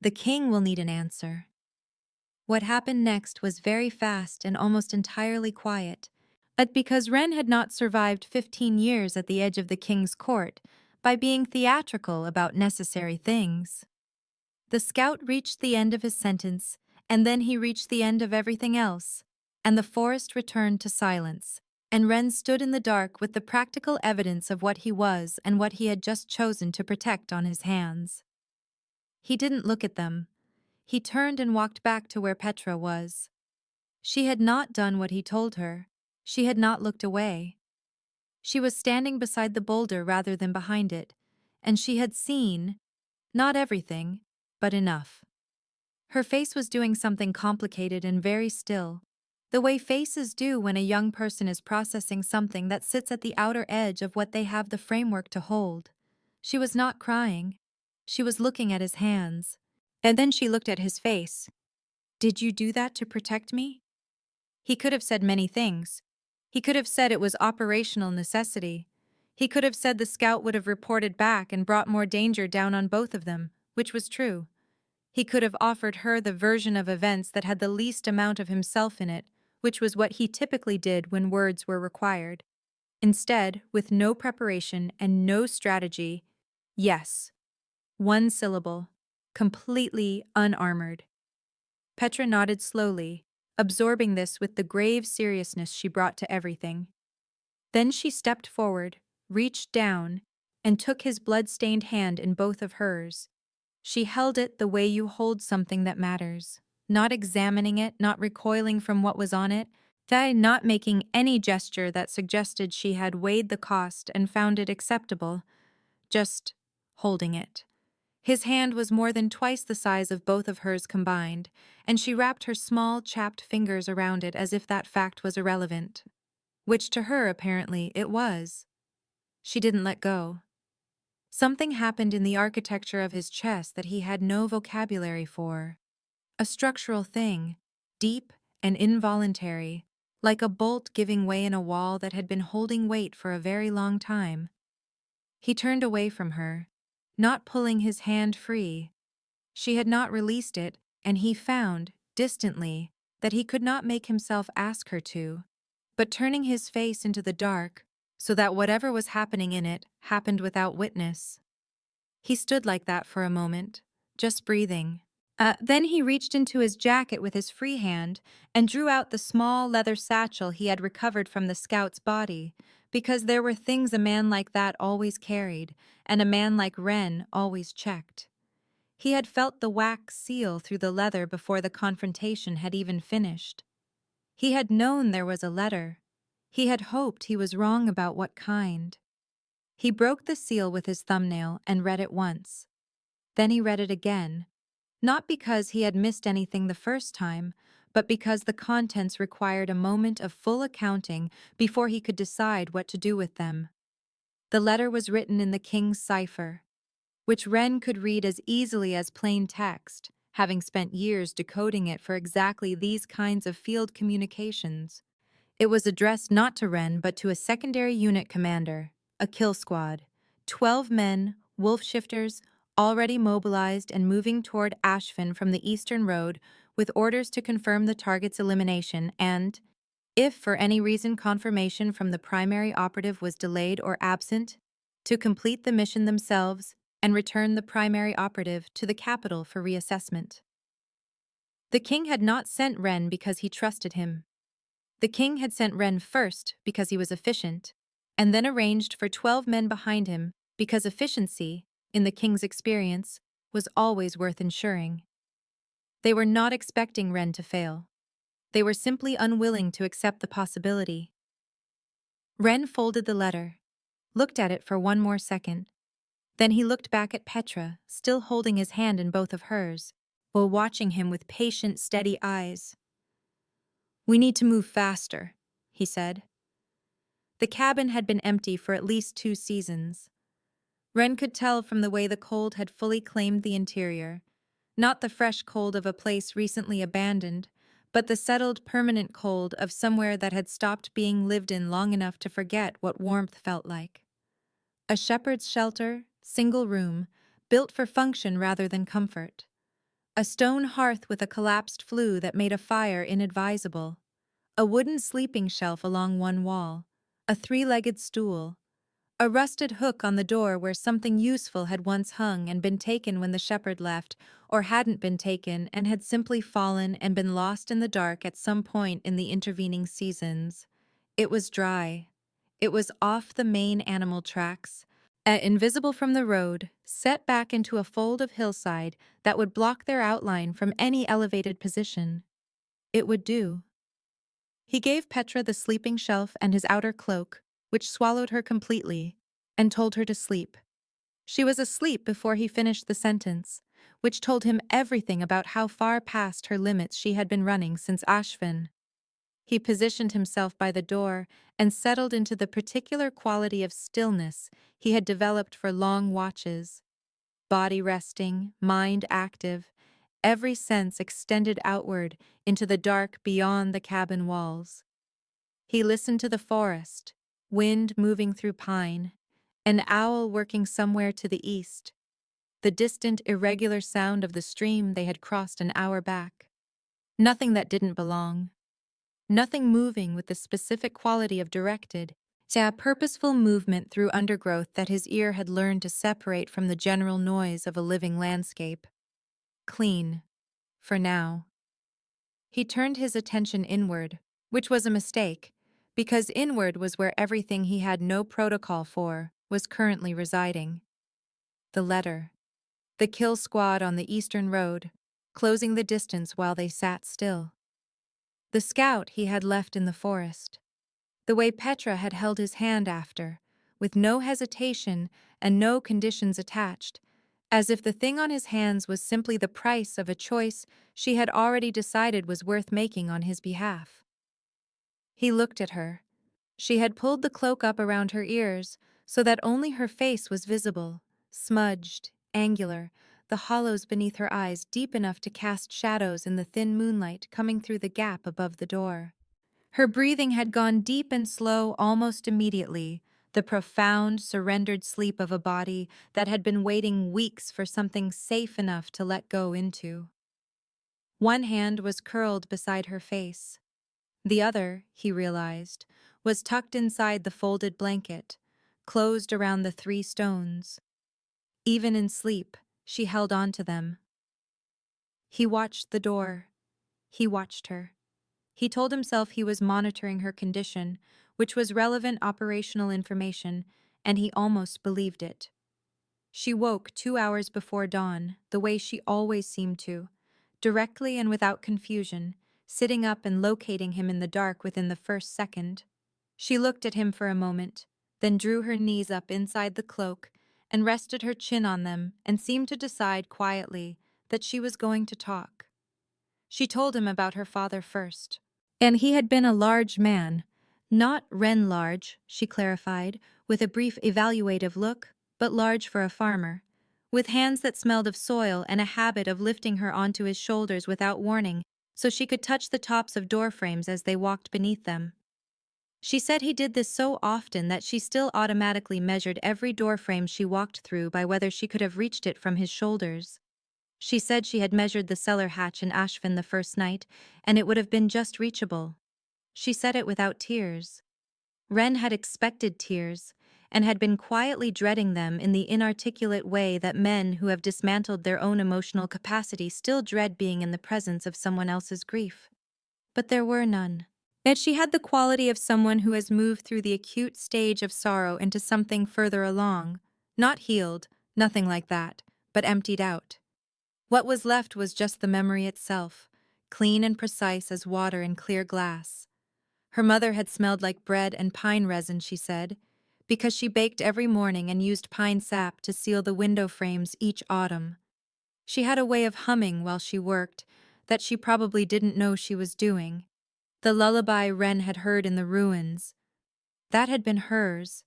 The king will need an answer. What happened next was very fast and almost entirely quiet, but because Rhen had not survived 15 years at the edge of the king's court by being theatrical about necessary things. The scout reached the end of his sentence, and then he reached the end of everything else, and the forest returned to silence, and Rhen stood in the dark with the practical evidence of what he was and what he had just chosen to protect on his hands. He didn't look at them. He turned and walked back to where Petra was. She had not done what he told her. She had not looked away. She was standing beside the boulder rather than behind it, and she had seen, not everything, but enough. Her face was doing something complicated and very still, the way faces do when a young person is processing something that sits at the outer edge of what they have the framework to hold. She was not crying. She was looking at his hands. And then she looked at his face. Did you do that to protect me? He could have said many things. He could have said it was operational necessity. He could have said the scout would have reported back and brought more danger down on both of them, which was true. He could have offered her the version of events that had the least amount of himself in it, which was what he typically did when words were required. Instead, with no preparation and no strategy, yes. One syllable, completely unarmored. Petra nodded slowly, absorbing this with the grave seriousness she brought to everything. Then she stepped forward, reached down, and took his blood-stained hand in both of hers. She held it the way you hold something that matters, not examining it, not recoiling from what was on it, not making any gesture that suggested she had weighed the cost and found it acceptable, just holding it. His hand was more than twice the size of both of hers combined, and she wrapped her small, chapped fingers around it as if that fact was irrelevant. Which to her, apparently, it was. She didn't let go. Something happened in the architecture of his chest that he had no vocabulary for. A structural thing, deep and involuntary, like a bolt giving way in a wall that had been holding weight for a very long time. He turned away from her, not pulling his hand free. She had not released it, and he found, distantly, that he could not make himself ask her to, but turning his face into the dark, so that whatever was happening in it happened without witness. He stood like that for a moment, just breathing. Then he reached into his jacket with his free hand and drew out the small leather satchel he had recovered from the scout's body, because there were things a man like that always carried, and a man like Rhen always checked. He had felt the wax seal through the leather before the confrontation had even finished. He had known there was a letter. He had hoped he was wrong about what kind. He broke the seal with his thumbnail and read it once. Then he read it again, not because he had missed anything the first time, but because the contents required a moment of full accounting before he could decide what to do with them. The letter was written in the king's cipher, which Rhen could read as easily as plain text, having spent years decoding it for exactly these kinds of field communications. It was addressed not to Rhen but to a secondary unit commander, a kill squad, 12 men, wolf shifters, already mobilized and moving toward Ashfen from the eastern road with orders to confirm the target's elimination and, if for any reason confirmation from the primary operative was delayed or absent, to complete the mission themselves and return the primary operative to the capital for reassessment. The king had not sent Rhen because he trusted him. The king had sent Rhen first because he was efficient, and then arranged for 12 men behind him because efficiency, in the king's experience, was always worth ensuring. They were not expecting Rhen to fail. They were simply unwilling to accept the possibility. Rhen folded the letter, looked at it for one more second. Then he looked back at Petra, still holding his hand in both of hers. while watching him with patient, steady eyes. "We need to move faster," he said. The cabin had been empty for at least 2 seasons. Rhen could tell from the way the cold had fully claimed the interior, not the fresh cold of a place recently abandoned, but the settled, permanent cold of somewhere that had stopped being lived in long enough to forget what warmth felt like. A shepherd's shelter, single room, built for function rather than comfort. A stone hearth with a collapsed flue that made a fire inadvisable. A wooden sleeping shelf along one wall. A 3-legged stool. A rusted hook on the door where something useful had once hung and been taken when the shepherd left, or hadn't been taken and had simply fallen and been lost in the dark at some point in the intervening seasons. It was dry. It was off the main animal tracks, invisible from the road, set back into a fold of hillside that would block their outline from any elevated position. It would do. He gave Petra the sleeping shelf and his outer cloak, which swallowed her completely, and told her to sleep. She was asleep before he finished the sentence, which told him everything about how far past her limits she had been running since Ashfen. He positioned himself by the door and settled into the particular quality of stillness he had developed for long watches. Body resting, mind active, every sense extended outward into the dark beyond the cabin walls. He listened to the forest, wind moving through pine, an owl working somewhere to the east, the distant, irregular sound of the stream they had crossed an hour back. Nothing that didn't belong. Nothing moving with the specific quality of directed, purposeful movement through undergrowth that his ear had learned to separate from the general noise of a living landscape. Clean. For now. He turned his attention inward, which was a mistake, because inward was where everything he had no protocol for was currently residing. The letter. The kill squad on the eastern road, closing the distance while they sat still. The scout he had left in the forest. The way Petra had held his hand after, with no hesitation and no conditions attached, as if the thing on his hands was simply the price of a choice she had already decided was worth making on his behalf. He looked at her. She had pulled the cloak up around her ears so that only her face was visible, smudged, angular, the hollows beneath her eyes deep enough to cast shadows in the thin moonlight coming through the gap above the door. Her breathing had gone deep and slow almost immediately, the profound, surrendered sleep of a body that had been waiting weeks for something safe enough to let go into. One hand was curled beside her face. The other, he realized, was tucked inside the folded blanket, closed around the 3 stones. Even in sleep, she held on to them. He watched the door. He watched her. He told himself he was monitoring her condition, which was relevant operational information, and he almost believed it. She woke 2 hours before dawn, the way she always seemed to, directly and without confusion, sitting up and locating him in the dark within the first second. She looked at him for a moment, then drew her knees up inside the cloak and rested her chin on them and seemed to decide quietly that she was going to talk. She told him about her father first. And he had been a large man, not Rhen large, she clarified, with a brief evaluative look, but large for a farmer, with hands that smelled of soil and a habit of lifting her onto his shoulders without warning so she could touch the tops of door frames as they walked beneath them. She said he did this so often that she still automatically measured every door frame she walked through by whether she could have reached it from his shoulders. She said she had measured the cellar hatch in Ashfen the first night, and it would have been just reachable. She said it without tears. Rhen had expected tears, and had been quietly dreading them in the inarticulate way that men who have dismantled their own emotional capacity still dread being in the presence of someone else's grief. But there were none. Yet she had the quality of someone who has moved through the acute stage of sorrow into something further along, not healed, nothing like that, but emptied out. What was left was just the memory itself, clean and precise as water in clear glass. Her mother had smelled like bread and pine resin, she said, because she baked every morning and used pine sap to seal the window frames each autumn. She had a way of humming while she worked that she probably didn't know she was doing. The lullaby Rhen had heard in the ruins. That had been hers.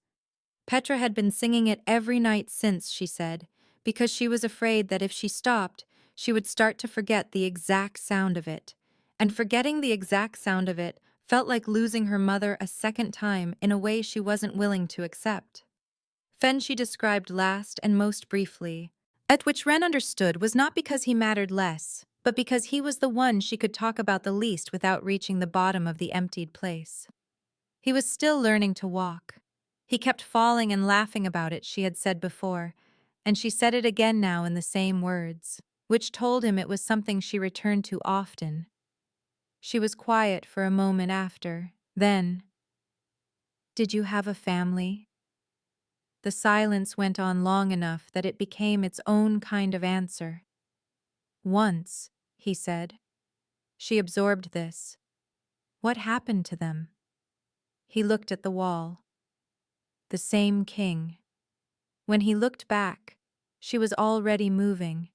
Petra had been singing it every night since, she said, because she was afraid that if she stopped, she would start to forget the exact sound of it. And forgetting the exact sound of it felt like losing her mother a second time in a way she wasn't willing to accept. Fen she described last and most briefly, at which Rhen understood was not because he mattered less, but because he was the one she could talk about the least without reaching the bottom of the emptied place. He was still learning to walk. He kept falling and laughing about it, she had said before, and she said it again now in the same words, which told him it was something she returned to often. She was quiet for a moment after. Then, "Did you have a family?" The silence went on long enough that it became its own kind of answer. "Once," he said. She absorbed this. What happened to them? He looked at the wall. The same king. When he looked back, she was already moving,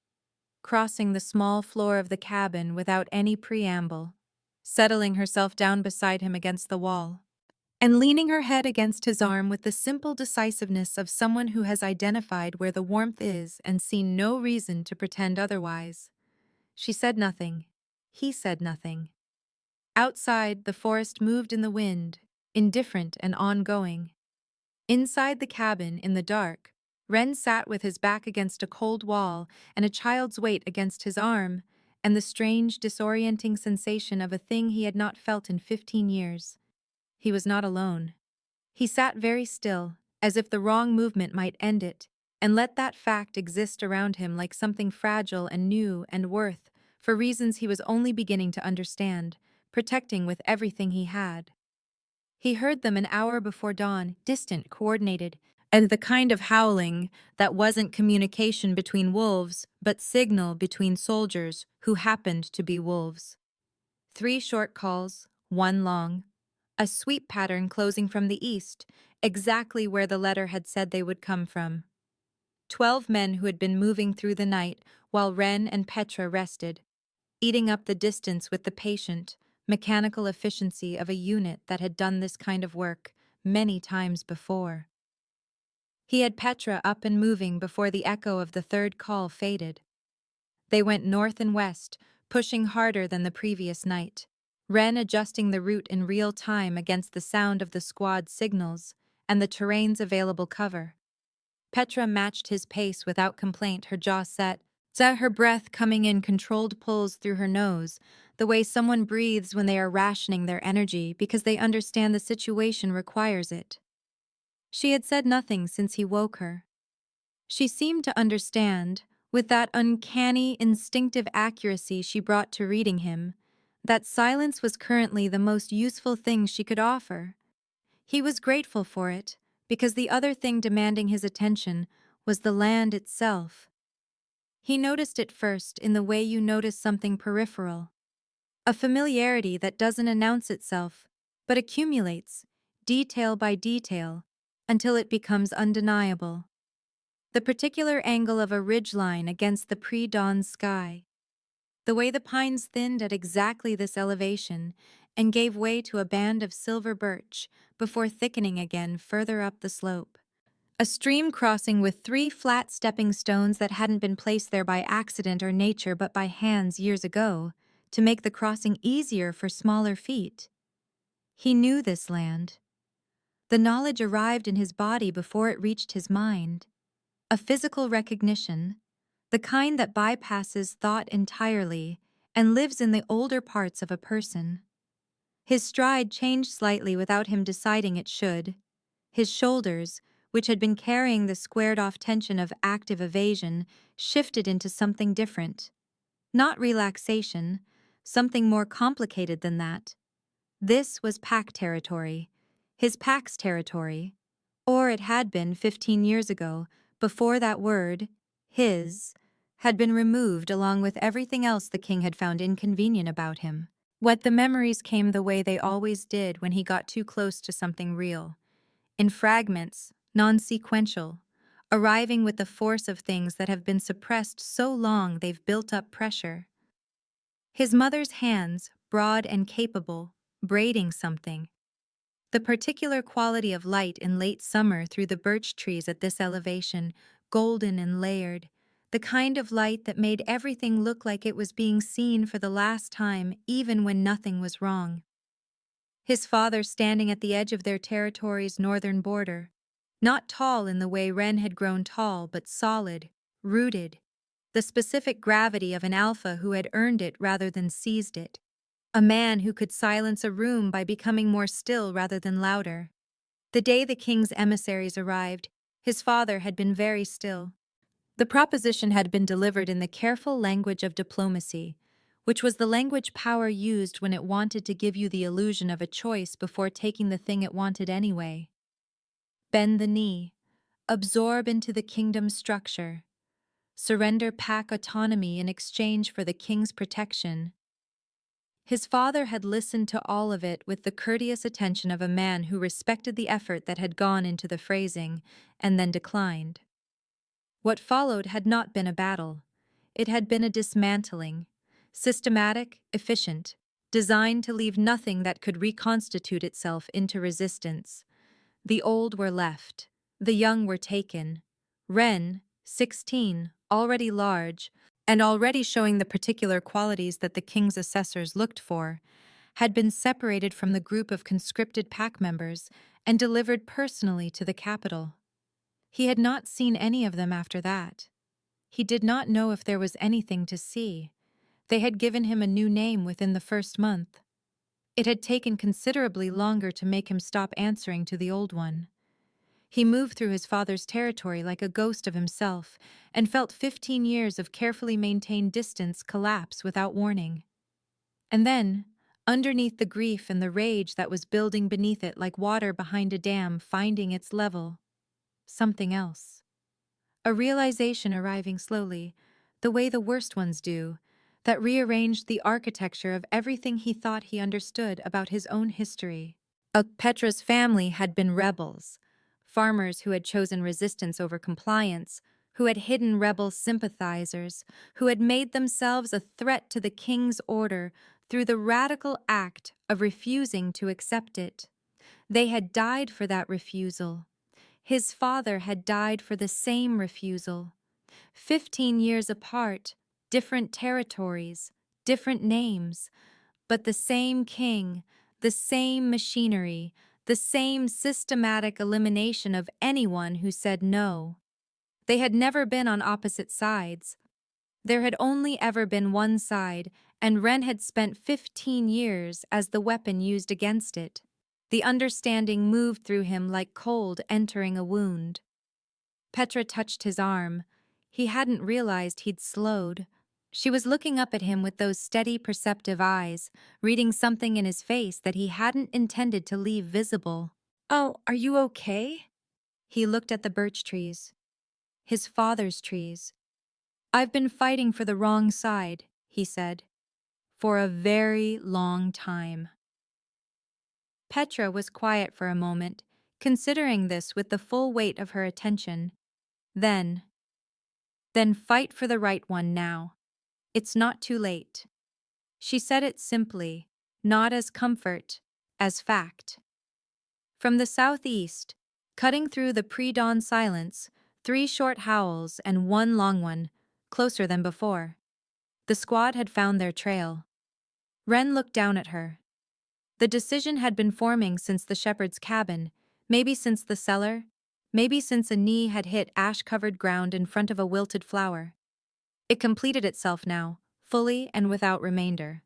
crossing the small floor of the cabin without any preamble, settling herself down beside him against the wall, and leaning her head against his arm with the simple decisiveness of someone who has identified where the warmth is and seen no reason to pretend otherwise. She said nothing. He said nothing. Outside, the forest moved in the wind, indifferent and ongoing. Inside the cabin, in the dark, Rhen sat with his back against a cold wall and a child's weight against his arm, and the strange, disorienting sensation of a thing he had not felt in 15 years. He was not alone. He sat very still, as if the wrong movement might end it, and let that fact exist around him like something fragile and new and worth, for reasons he was only beginning to understand, protecting with everything he had. He heard them an hour before dawn, distant, coordinated, and the kind of howling that wasn't communication between wolves, but signal between soldiers who happened to be wolves. 3 short calls, 1 long. A sweep pattern closing from the east, exactly where the letter had said they would come from. 12 men who had been moving through the night while Rhen and Petra rested, eating up the distance with the patient, mechanical efficiency of a unit that had done this kind of work many times before. He had Petra up and moving before the echo of the 3rd call faded. They went north and west, pushing harder than the previous night, Rhen adjusting the route in real time against the sound of the squad's signals and the terrain's available cover. Petra matched his pace without complaint, her jaw set, her breath coming in controlled pulls through her nose, the way someone breathes when they are rationing their energy because they understand the situation requires it. She had said nothing since he woke her. She seemed to understand, with that uncanny, instinctive accuracy she brought to reading him, that silence was currently the most useful thing she could offer. He was grateful for it, because the other thing demanding his attention was the land itself. He noticed it first in the way you notice something peripheral. A familiarity that doesn't announce itself, but accumulates, detail by detail, until it becomes undeniable. The particular angle of a ridgeline against the pre-dawn sky. The way the pines thinned at exactly this elevation and gave way to a band of silver birch before thickening again further up the slope. A stream crossing with 3 flat stepping stones that hadn't been placed there by accident or nature but by hands years ago, to make the crossing easier for smaller feet. He knew this land. The knowledge arrived in his body before it reached his mind. A physical recognition, the kind that bypasses thought entirely and lives in the older parts of a person. His stride changed slightly without him deciding it should. His shoulders, which had been carrying the squared-off tension of active evasion, shifted into something different. Not relaxation, something more complicated than that. This was pack territory, his pack's territory, or it had been 15 years ago, before that word, his, had been removed along with everything else the king had found inconvenient about him. What the memories came the way they always did when he got too close to something real. In fragments, non-sequential, arriving with the force of things that have been suppressed so long they've built up pressure. His mother's hands, broad and capable, braiding something. The particular quality of light in late summer through the birch trees at this elevation, golden and layered, the kind of light that made everything look like it was being seen for the last time even when nothing was wrong. His father standing at the edge of their territory's northern border, not tall in the way Rhen had grown tall, but solid, rooted, the specific gravity of an alpha who had earned it rather than seized it. A man who could silence a room by becoming more still rather than louder. The day the king's emissaries arrived, his father had been very still. The proposition had been delivered in the careful language of diplomacy, which was the language power used when it wanted to give you the illusion of a choice before taking the thing it wanted anyway. Bend the knee, absorb into the kingdom's structure, surrender pack autonomy in exchange for the king's protection. His father had listened to all of it with the courteous attention of a man who respected the effort that had gone into the phrasing, and then declined. What followed had not been a battle. It had been a dismantling, systematic, efficient, designed to leave nothing that could reconstitute itself into resistance. The old were left, the young were taken. Rhen, 16, already large, and already showing the particular qualities that the king's assessors looked for, had been separated from the group of conscripted pack members and delivered personally to the capital. He had not seen any of them after that. He did not know if there was anything to see. They had given him a new name within the first month. It had taken considerably longer to make him stop answering to the old one. He moved through his father's territory like a ghost of himself and felt 15 years of carefully maintained distance collapse without warning. And then, underneath the grief and the rage that was building beneath it like water behind a dam finding its level, something else. A realization arriving slowly, the way the worst ones do, that rearranged the architecture of everything he thought he understood about his own history. Petra's family had been rebels, farmers who had chosen resistance over compliance, who had hidden rebel sympathizers, who had made themselves a threat to the king's order through the radical act of refusing to accept it. They had died for that refusal. His father had died for the same refusal. 15 years apart, different territories, different names, but the same king, the same machinery, the same systematic elimination of anyone who said no. They had never been on opposite sides. There had only ever been one side, and Rhen had spent 15 years as the weapon used against it. The understanding moved through him like cold entering a wound. Petra touched his arm. He hadn't realized he'd slowed. She was looking up at him with those steady, perceptive eyes, reading something in his face that he hadn't intended to leave visible. "Oh, are you okay?" He looked at the birch trees. His father's trees. "I've been fighting for the wrong side," he said. "For a very long time." Petra was quiet for a moment, considering this with the full weight of her attention. Then fight for the right one now. It's not too late. She said it simply, not as comfort, as fact. From the southeast, cutting through the pre-dawn silence, 3 short howls and 1 long one, closer than before. The squad had found their trail. Rhen looked down at her. The decision had been forming since the shepherd's cabin, maybe since the cellar, maybe since a knee had hit ash-covered ground in front of a wilted flower. It completed itself now, fully and without remainder.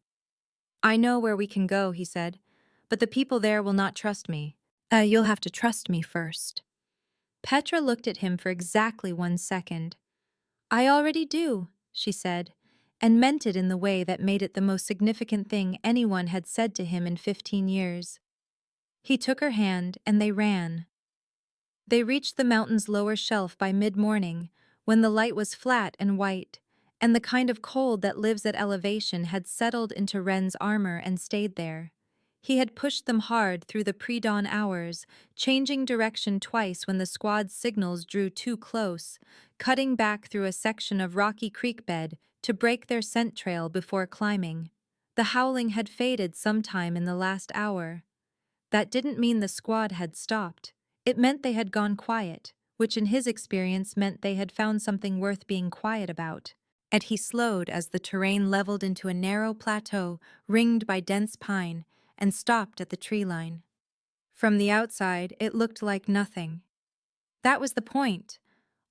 "I know where we can go," he said, "but the people there will not trust me. You'll have to trust me first." Petra looked at him for exactly 1 second. "I already do," she said, and meant it in the way that made it the most significant thing anyone had said to him in 15 years. He took her hand and they ran. They reached the mountain's lower shelf by mid-morning, when the light was flat and white, and the kind of cold that lives at elevation had settled into Rhen's armor and stayed there. He had pushed them hard through the pre-dawn hours, changing direction twice when the squad's signals drew too close, cutting back through a section of rocky creek bed to break their scent trail before climbing. The howling had faded sometime in the last hour. That didn't mean the squad had stopped. It meant they had gone quiet, which in his experience meant they had found something worth being quiet about. And he slowed as the terrain leveled into a narrow plateau ringed by dense pine and stopped at the tree line. From the outside, it looked like nothing. That was the point.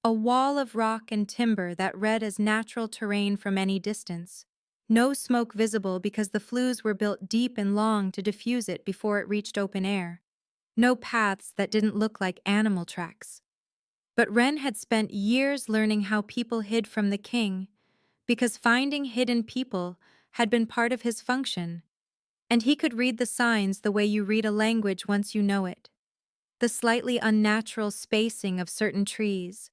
A wall of rock and timber that read as natural terrain from any distance. No smoke visible because the flues were built deep and long to diffuse it before it reached open air. No paths that didn't look like animal tracks. But Rhen had spent years learning how people hid from the king, because finding hidden people had been part of his function, and he could read the signs the way you read a language once you know it. The slightly unnatural spacing of certain trees,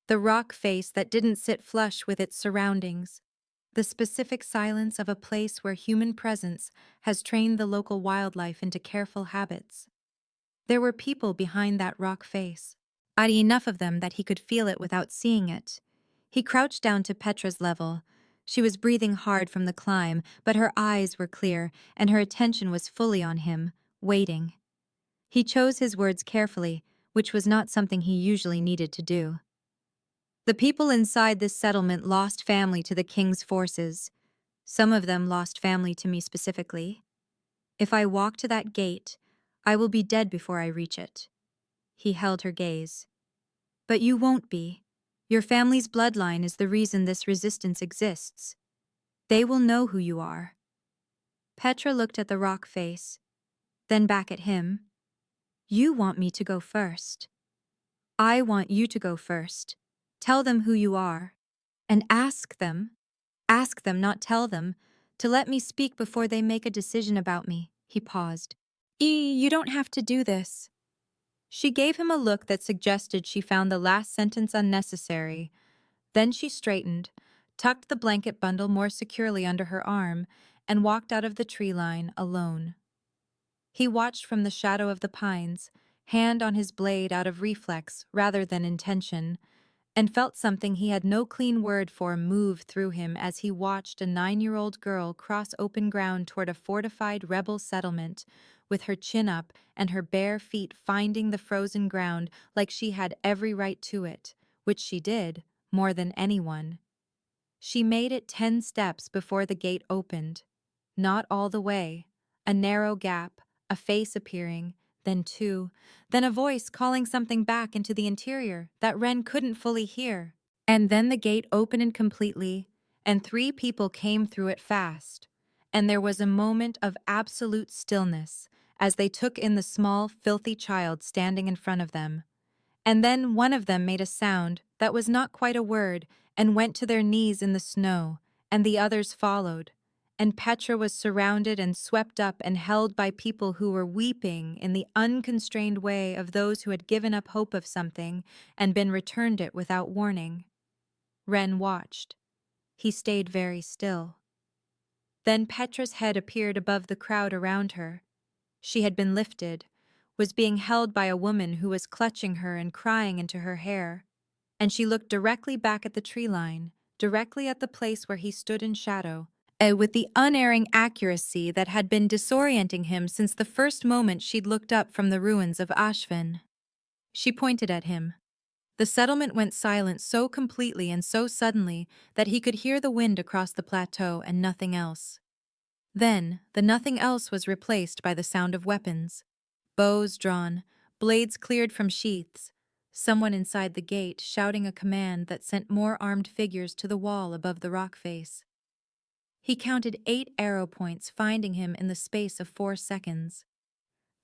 the rock face that didn't sit flush with its surroundings, the specific silence of a place where human presence has trained the local wildlife into careful habits. There were people behind that rock face. Enough of them that he could feel it without seeing it. He crouched down to Petra's level. She was breathing hard from the climb, but her eyes were clear, and her attention was fully on him, waiting. He chose his words carefully, which was not something he usually needed to do. The people inside this settlement lost family to the king's forces. Some of them lost family to me specifically. If I walk to that gate, I will be dead before I reach it. He held her gaze. But you won't be. Your family's bloodline is the reason this resistance exists. They will know who you are. Petra looked at the rock face, then back at him. You want me to go first. I want you to go first. Tell them who you are. And ask them, not tell them, to let me speak before they make a decision about me. He paused. You don't have to do this. She gave him a look that suggested she found the last sentence unnecessary. Then she straightened, tucked the blanket bundle more securely under her arm, and walked out of the tree line alone. He watched from the shadow of the pines, hand on his blade out of reflex rather than intention, and felt something he had no clean word for move through him as he watched a 9-year-old girl cross open ground toward a fortified rebel settlement, with her chin up and her bare feet finding the frozen ground like she had every right to it, which she did, more than anyone. She made it 10 steps before the gate opened. Not all the way. A narrow gap, a face appearing, then 2, then a voice calling something back into the interior that Rhen couldn't fully hear. And then the gate opened completely, and 3 people came through it fast. And there was a moment of absolute stillness as they took in the small, filthy child standing in front of them. And then one of them made a sound that was not quite a word and went to their knees in the snow, and the others followed. And Petra was surrounded and swept up and held by people who were weeping in the unconstrained way of those who had given up hope of something and been returned it without warning. Rhen watched. He stayed very still. Then Petra's head appeared above the crowd around her. She had been lifted, was being held by a woman who was clutching her and crying into her hair, and she looked directly back at the tree line, directly at the place where he stood in shadow, with the unerring accuracy that had been disorienting him since the first moment she'd looked up from the ruins of Ashfen. She pointed at him. The settlement went silent so completely and so suddenly that he could hear the wind across the plateau and nothing else. Then, the nothing else was replaced by the sound of weapons. Bows drawn, blades cleared from sheaths, someone inside the gate shouting a command that sent more armed figures to the wall above the rock face. He counted 8 arrow points finding him in the space of 4 seconds.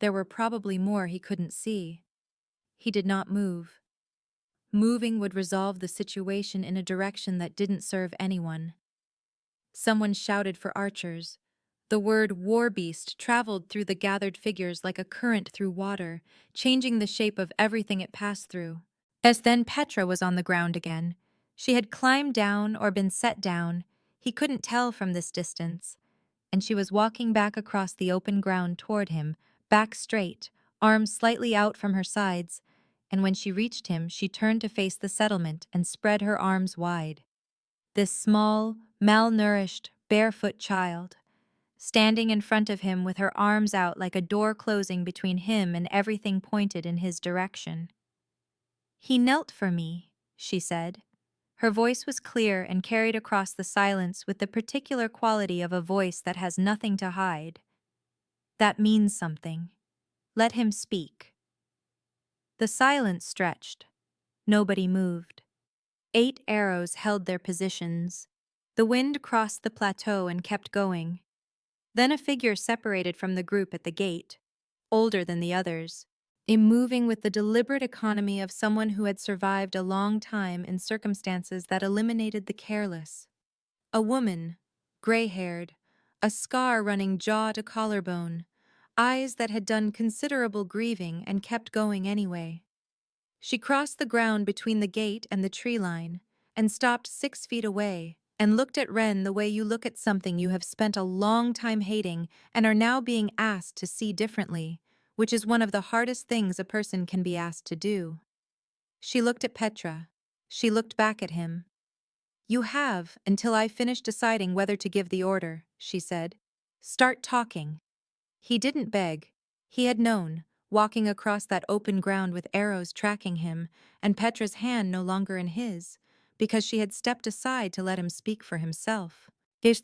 There were probably more he couldn't see. He did not move. Moving would resolve the situation in a direction that didn't serve anyone. Someone shouted for archers. The word war beast traveled through the gathered figures like a current through water, changing the shape of everything it passed through. As then Petra was on the ground again. She had climbed down or been set down. He couldn't tell from this distance. and she was walking back across the open ground toward him, back straight, arms slightly out from her sides, and when she reached him, she turned to face the settlement and spread her arms wide. This small, malnourished, barefoot child, standing in front of him with her arms out like a door closing between him and everything pointed in his direction. "He knelt for me," she said. Her voice was clear and carried across the silence with the particular quality of a voice that has nothing to hide. "That means something. Let him speak." The silence stretched. Nobody moved. 8 arrows held their positions. The wind crossed the plateau and kept going. Then a figure separated from the group at the gate, older than the others, moving with the deliberate economy of someone who had survived a long time in circumstances that eliminated the careless. A woman, gray-haired, a scar running jaw to collarbone, eyes that had done considerable grieving and kept going anyway. She crossed the ground between the gate and the tree line, and stopped 6 feet away, and looked at Rhen the way you look at something you have spent a long time hating and are now being asked to see differently, which is one of the hardest things a person can be asked to do. She looked at Petra. She looked back at him. "You have until I finish deciding whether to give the order," she said. "Start talking." He didn't beg. He had known, walking across that open ground with arrows tracking him, and Petra's hand no longer in his, because she had stepped aside to let him speak for himself.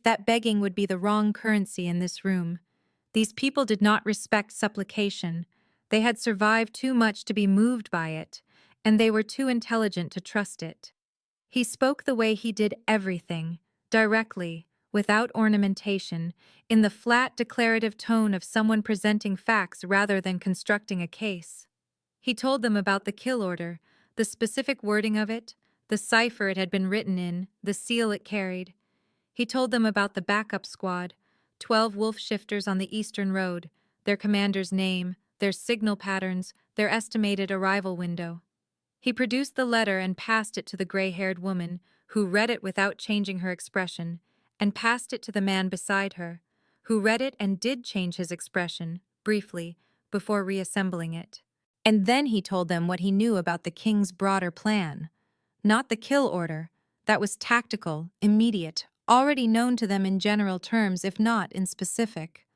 That begging would be the wrong currency in this room. These people did not respect supplication. They had survived too much to be moved by it, and they were too intelligent to trust it. He spoke the way he did everything, directly, without ornamentation, in the flat declarative tone of someone presenting facts rather than constructing a case. He told them about the kill order, the specific wording of it, the cipher it had been written in, the seal it carried. He told them about the backup squad, 12 wolf shifters on the eastern road, their commander's name, their signal patterns, their estimated arrival window. He produced the letter and passed it to the gray-haired woman, who read it without changing her expression, and passed it to the man beside her, who read it and did change his expression, briefly, before reassembling it. And then he told them what he knew about the king's broader plan. Not the kill order. That was tactical, immediate, already known to them in general terms if not in specific.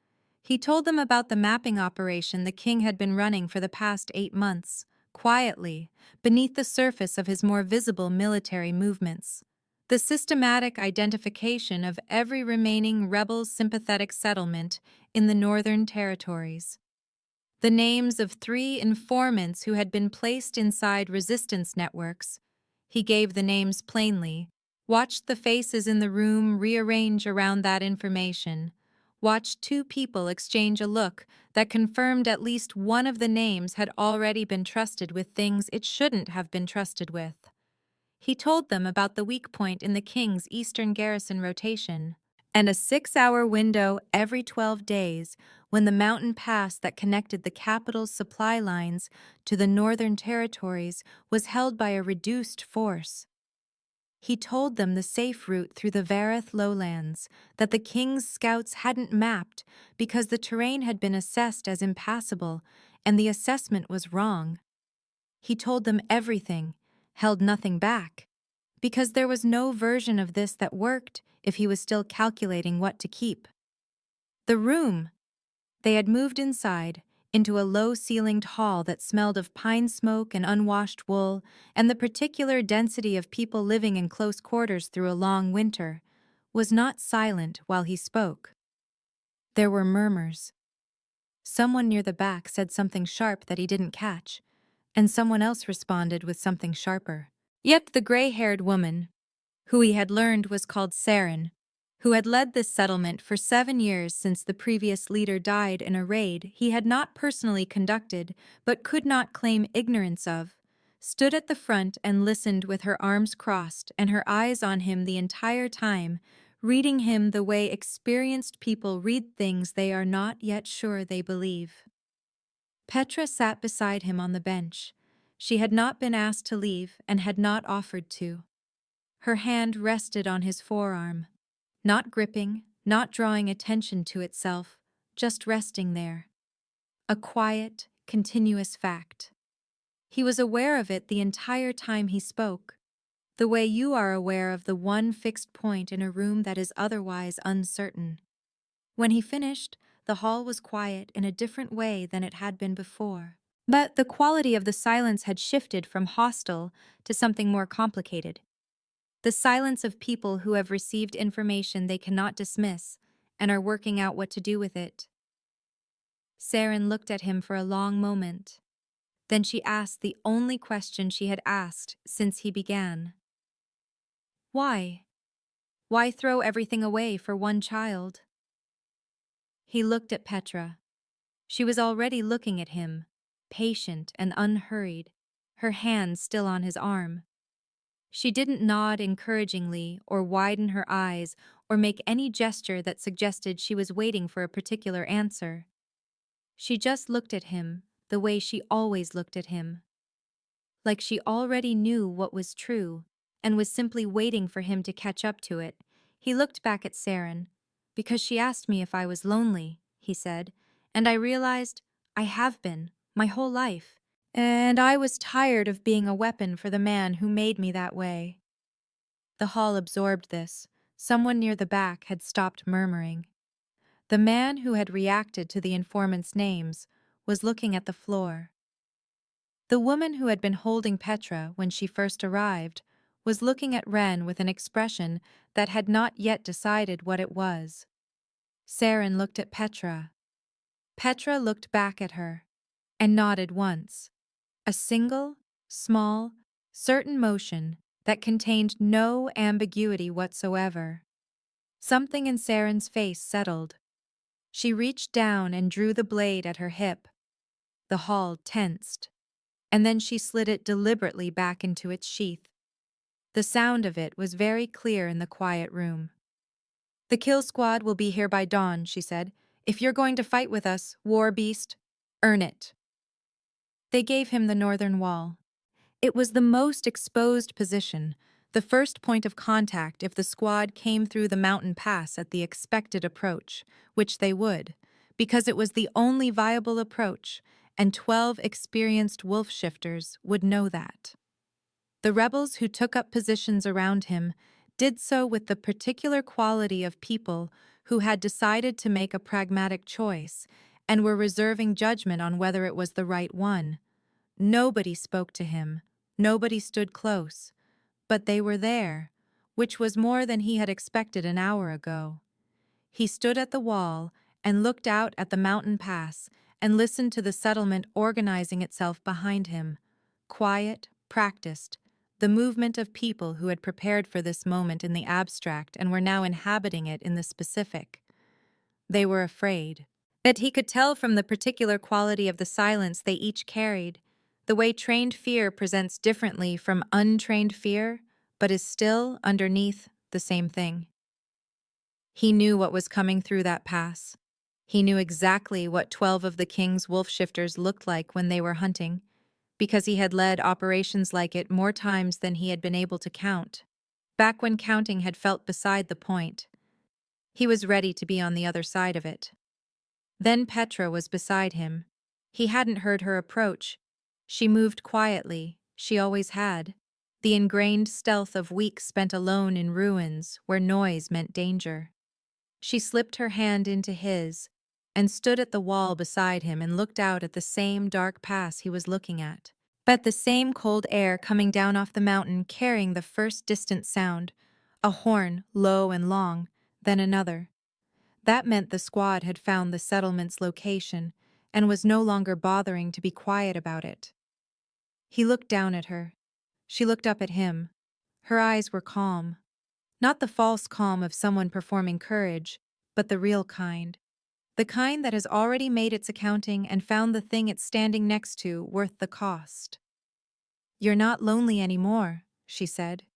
He told them about the mapping operation the king had been running for the past 8 months, quietly, beneath the surface of his more visible military movements. The systematic identification of every remaining rebel sympathetic settlement in the Northern Territories. The names of 3 informants who had been placed inside resistance networks. He gave the names plainly, watched the faces in the room rearrange around that information, watched 2 people exchange a look that confirmed at least one of the names had already been trusted with things it shouldn't have been trusted with. He told them about the weak point in the king's eastern garrison rotation, and a 6-hour window every 12 days when the mountain pass that connected the capital's supply lines to the Northern Territories was held by a reduced force. He told them the safe route through the Varek lowlands that the king's scouts hadn't mapped because the terrain had been assessed as impassable and the assessment was wrong. He told them everything, held nothing back, because there was no version of this that worked if he was still calculating what to keep. The room. They had moved inside, into a low-ceilinged hall that smelled of pine smoke and unwashed wool, and the particular density of people living in close quarters through a long winter, was not silent while he spoke. There were murmurs. Someone near the back said something sharp that he didn't catch, and someone else responded with something sharper. Yet the gray-haired woman, who he had learned was called Rhen, who had led this settlement for 7 years since the previous leader died in a raid he had not personally conducted but could not claim ignorance of, stood at the front and listened with her arms crossed and her eyes on him the entire time, reading him the way experienced people read things they are not yet sure they believe. Petra sat beside him on the bench. She had not been asked to leave and had not offered to. Her hand rested on his forearm. Not gripping, not drawing attention to itself, just resting there. A quiet, continuous fact. He was aware of it the entire time he spoke, the way you are aware of the one fixed point in a room that is otherwise uncertain. When he finished, the hall was quiet in a different way than it had been before. But the quality of the silence had shifted from hostile to something more complicated. The silence of people who have received information they cannot dismiss and are working out what to do with it. Saren looked at him for a long moment. Then she asked the only question she had asked since he began. Why? Why throw everything away for one child? He looked at Petra. She was already looking at him, patient and unhurried, her hand still on his arm. She didn't nod encouragingly or widen her eyes or make any gesture that suggested she was waiting for a particular answer. She just looked at him the way she always looked at him. Like she already knew what was true and was simply waiting for him to catch up to it. He looked back at Saren. Because she asked me if I was lonely, he said, and I realized I have been, my whole life. And I was tired of being a weapon for the man who made me that way. The hall absorbed this. Someone near the back had stopped murmuring. The man who had reacted to the informant's names was looking at the floor. The woman who had been holding Petra when she first arrived was looking at Rhen with an expression that had not yet decided what it was. Saren looked at Petra. Petra looked back at her and nodded once. A single, small, certain motion that contained no ambiguity whatsoever. Something in Saren's face settled. She reached down and drew the blade at her hip. The hall tensed, and then she slid it deliberately back into its sheath. The sound of it was very clear in the quiet room. "The kill squad will be here by dawn," she said. "If you're going to fight with us, war beast, earn it." They gave him the northern wall. It was the most exposed position, the first point of contact if the squad came through the mountain pass at the expected approach, which they would, because it was the only viable approach, and 12 experienced wolf shifters would know that. The rebels who took up positions around him did so with the particular quality of people who had decided to make a pragmatic choice and were reserving judgment on whether it was the right one. Nobody spoke to him, nobody stood close, but they were there, which was more than he had expected an hour ago. He stood at the wall and looked out at the mountain pass and listened to the settlement organizing itself behind him. Quiet, practiced, the movement of people who had prepared for this moment in the abstract and were now inhabiting it in the specific. They were afraid. That he could tell from the particular quality of the silence they each carried, the way trained fear presents differently from untrained fear, but is still, underneath, the same thing. He knew what was coming through that pass. He knew exactly what 12 of the king's wolf shifters looked like when they were hunting, because he had led operations like it more times than he had been able to count, back when counting had felt beside the point. He was ready to be on the other side of it. Then Petra was beside him. He hadn't heard her approach. She moved quietly, she always had, the ingrained stealth of weeks spent alone in ruins where noise meant danger. She slipped her hand into his and stood at the wall beside him and looked out at the same dark pass he was looking at. But the same cold air coming down off the mountain carrying the first distant sound, a horn, low and long, then another. That meant the squad had found the settlement's location and was no longer bothering to be quiet about it. He looked down at her. She looked up at him. Her eyes were calm. Not the false calm of someone performing courage, but the real kind. The kind that has already made its accounting and found the thing it's standing next to worth the cost. "You're not lonely anymore," she said.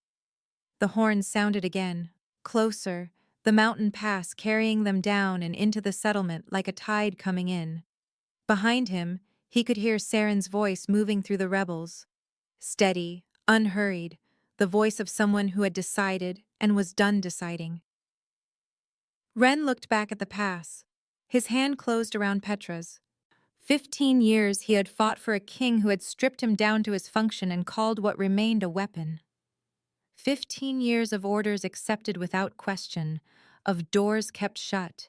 The horn sounded again, closer, the mountain pass carrying them down and into the settlement like a tide coming in. Behind him, he could hear Saren's voice moving through the rebels. Steady, unhurried, the voice of someone who had decided and was done deciding. Rhen looked back at the pass. His hand closed around Petra's. 15 years he had fought for a king who had stripped him down to his function and called what remained a weapon. 15 years of orders accepted without question, of doors kept shut,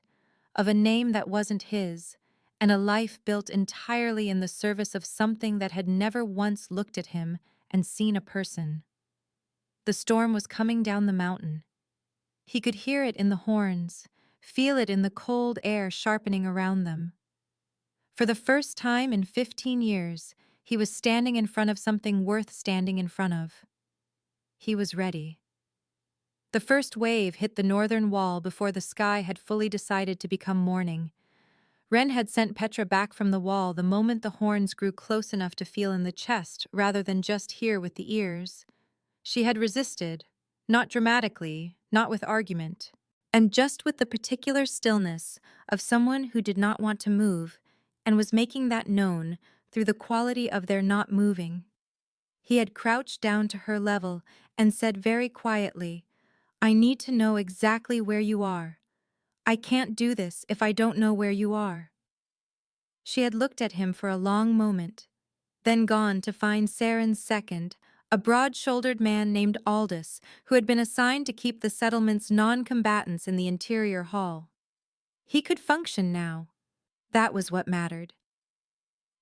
of a name that wasn't his, and a life built entirely in the service of something that had never once looked at him and seen a person. The storm was coming down the mountain. He could hear it in the horns, feel it in the cold air sharpening around them. For the first time in 15 years, he was standing in front of something worth standing in front of. He was ready. The first wave hit the northern wall before the sky had fully decided to become morning. Rhen had sent Petra back from the wall the moment the horns grew close enough to feel in the chest rather than just hear with the ears. She had resisted, not dramatically, not with argument, and just with the particular stillness of someone who did not want to move and was making that known through the quality of their not moving. He had crouched down to her level and said very quietly, "I need to know exactly where you are. I can't do this if I don't know where you are." She had looked at him for a long moment, then gone to find Saren's second, a broad-shouldered man named Aldous, who had been assigned to keep the settlement's non-combatants in the interior hall. He could function now. That was what mattered.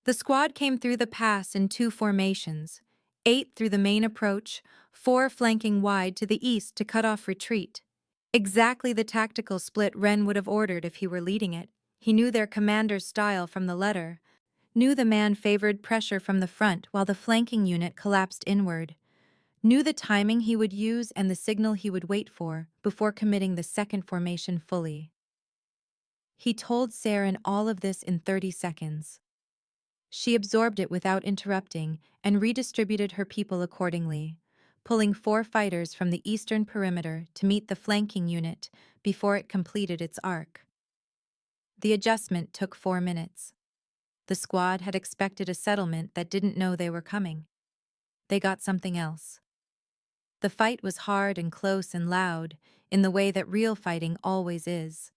The squad came through the pass in 2 formations, 8 through the main approach, 4 flanking wide to the east to cut off retreat. Exactly the tactical split Rhen would have ordered if he were leading it. He knew their commander's style from the letter, knew the man favored pressure from the front while the flanking unit collapsed inward, knew the timing he would use and the signal he would wait for before committing the second formation fully. He told Saren all of this in 30 seconds. She absorbed it without interrupting and redistributed her people accordingly, pulling 4 fighters from the eastern perimeter to meet the flanking unit before it completed its arc. The adjustment took 4 minutes. The squad had expected a settlement that didn't know they were coming. They got something else. The fight was hard and close and loud, in the way that real fighting always is.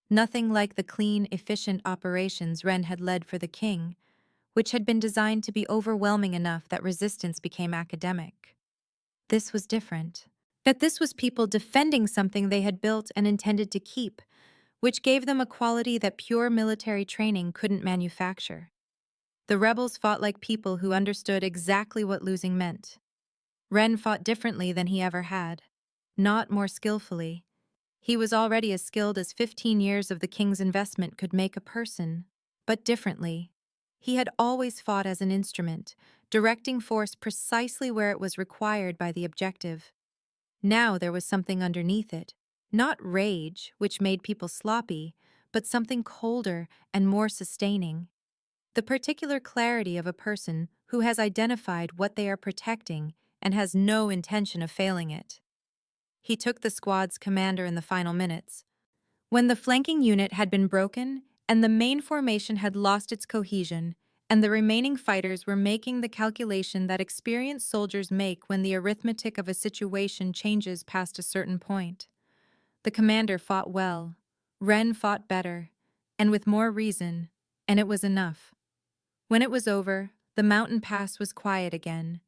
Nothing like the clean, efficient operations Rhen had led for the king, which had been designed to be overwhelming enough that resistance became academic. This was different. That this was people defending something they had built and intended to keep, which gave them a quality that pure military training couldn't manufacture. The rebels fought like people who understood exactly what losing meant. Rhen fought differently than he ever had. Not more skillfully. He was already as skilled as 15 years of the king's investment could make a person, but differently. He had always fought as an instrument, directing force precisely where it was required by the objective. Now there was something underneath it, not rage, which made people sloppy, but something colder and more sustaining. The particular clarity of a person who has identified what they are protecting and has no intention of failing it. He took the squad's commander in the final minutes. When the flanking unit had been broken and the main formation had lost its cohesion, and the remaining fighters were making the calculation that experienced soldiers make when the arithmetic of a situation changes past a certain point. The commander fought well, Rhen fought better, and with more reason, and it was enough. When it was over, the mountain pass was quiet again.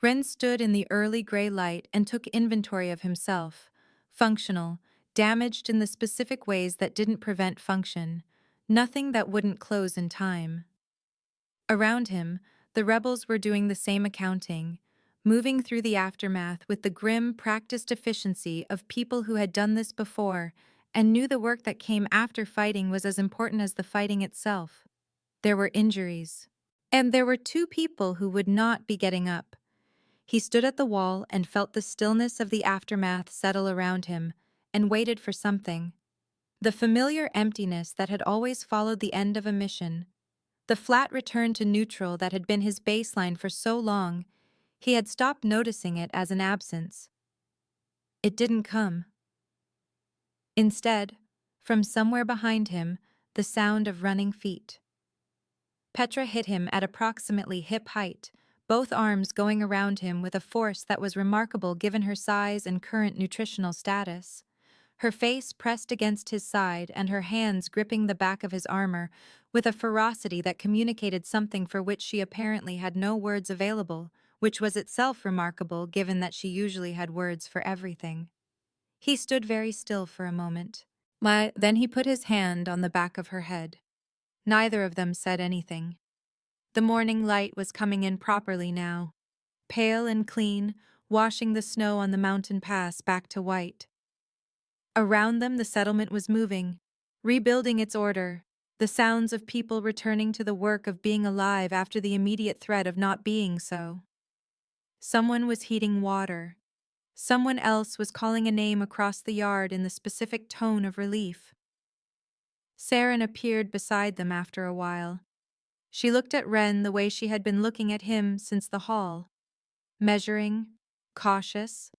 Rhen stood in the early gray light and took inventory of himself, functional, damaged in the specific ways that didn't prevent function, nothing that wouldn't close in time. Around him, the rebels were doing the same accounting, moving through the aftermath with the grim, practiced efficiency of people who had done this before and knew the work that came after fighting was as important as the fighting itself. There were injuries. And there were 2 people who would not be getting up. He stood at the wall and felt the stillness of the aftermath settle around him and waited for something. The familiar emptiness that had always followed the end of a mission. The flat return to neutral that had been his baseline for so long, he had stopped noticing it as an absence. It didn't come. Instead, from somewhere behind him, the sound of running feet. Petra hit him at approximately hip height, both arms going around him with a force that was remarkable given her size and current nutritional status. her face pressed against his side and her hands gripping the back of his armor with a ferocity that communicated something for which she apparently had no words available, which was itself remarkable given that she usually had words for everything. He stood very still for a moment. Then he put his hand on the back of her head. Neither of them said anything. The morning light was coming in properly now, pale and clean, washing the snow on the mountain pass back to white. Around them the settlement was moving, rebuilding its order, the sounds of people returning to the work of being alive after the immediate threat of not being so. Someone was heating water. Someone else was calling a name across the yard in the specific tone of relief. Saren appeared beside them after a while. She looked at Rhen the way she had been looking at him since the hall, measuring, cautious,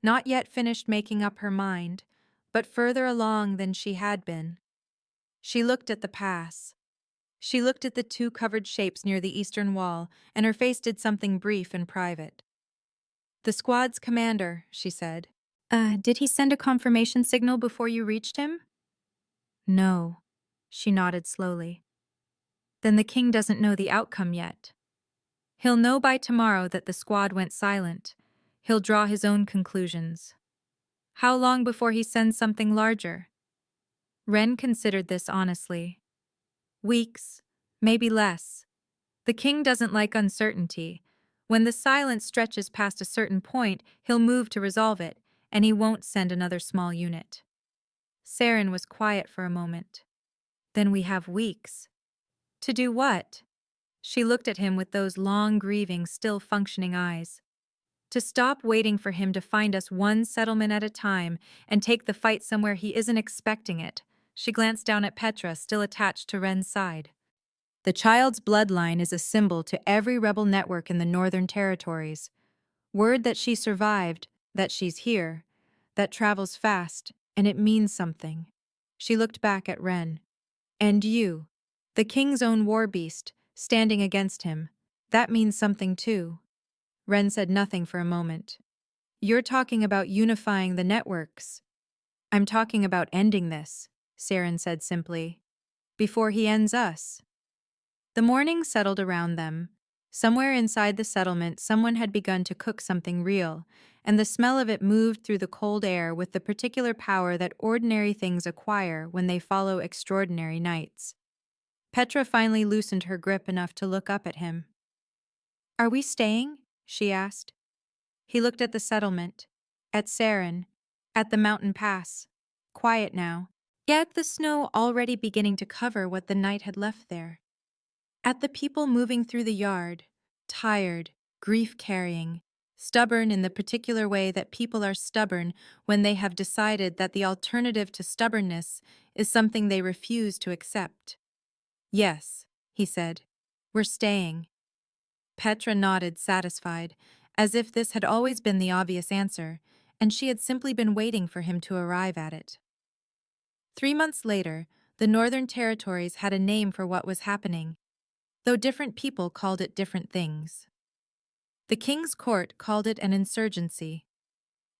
not yet finished making up her mind, but further along than she had been. She looked at the pass. She looked at the two covered shapes near the eastern wall, and her face did something brief and private. "The squad's commander," she said. Did he send a confirmation signal before you reached him?" "No." She nodded slowly. "Then the king doesn't know the outcome yet. He'll know by tomorrow that the squad went silent. He'll draw his own conclusions. How long before he sends something larger?" Rhen considered this honestly. "Weeks, maybe less. The king doesn't like uncertainty. When the silence stretches past a certain point, he'll move to resolve it, and he won't send another small unit." Saren was quiet for a moment. "Then we have weeks." "To do what?" She looked at him with those long, grieving, still functioning eyes. "To stop waiting for him to find us one settlement at a time and take the fight somewhere he isn't expecting it." She glanced down at Petra, still attached to Rhen's side. "The child's bloodline is a symbol to every rebel network in the Northern Territories. Word that she survived, that she's here, that travels fast, and it means something." She looked back at Rhen. "And you, the king's own war beast, standing against him, that means something too." Rhen said nothing for a moment. "You're talking about unifying the networks." "I'm talking about ending this," Saren said simply. "Before he ends us." The morning settled around them. Somewhere inside the settlement, someone had begun to cook something real, and the smell of it moved through the cold air with the particular power that ordinary things acquire when they follow extraordinary nights. Petra finally loosened her grip enough to look up at him. "Are we staying?" she asked. He looked at the settlement, at Saren, at the mountain pass. Quiet now, yet the snow already beginning to cover what the night had left there. At the people moving through the yard, tired, grief-carrying, stubborn in the particular way that people are stubborn when they have decided that the alternative to stubbornness is something they refuse to accept. "Yes," he said, "we're staying." Petra nodded, satisfied, as if this had always been the obvious answer, and she had simply been waiting for him to arrive at it. 3 months later, the Northern Territories had a name for what was happening, though different people called it different things. The king's court called it an insurgency.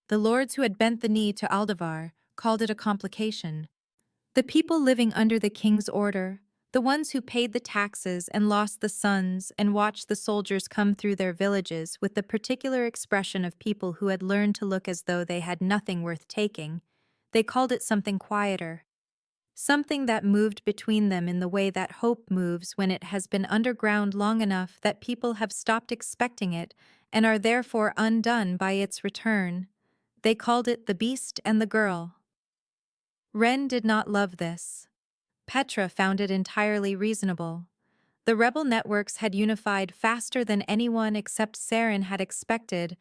The lords who had bent the knee to Aldevar called it a complication. The people living under the king's order, the ones who paid the taxes and lost the sons and watched the soldiers come through their villages with the particular expression of people who had learned to look as though they had nothing worth taking, they called it something quieter. Something that moved between them in the way that hope moves when it has been underground long enough that people have stopped expecting it and are therefore undone by its return. They called it the beast and the girl. Rhen did not love this. Petra found it entirely reasonable. The rebel networks had unified faster than anyone except Saren had expected,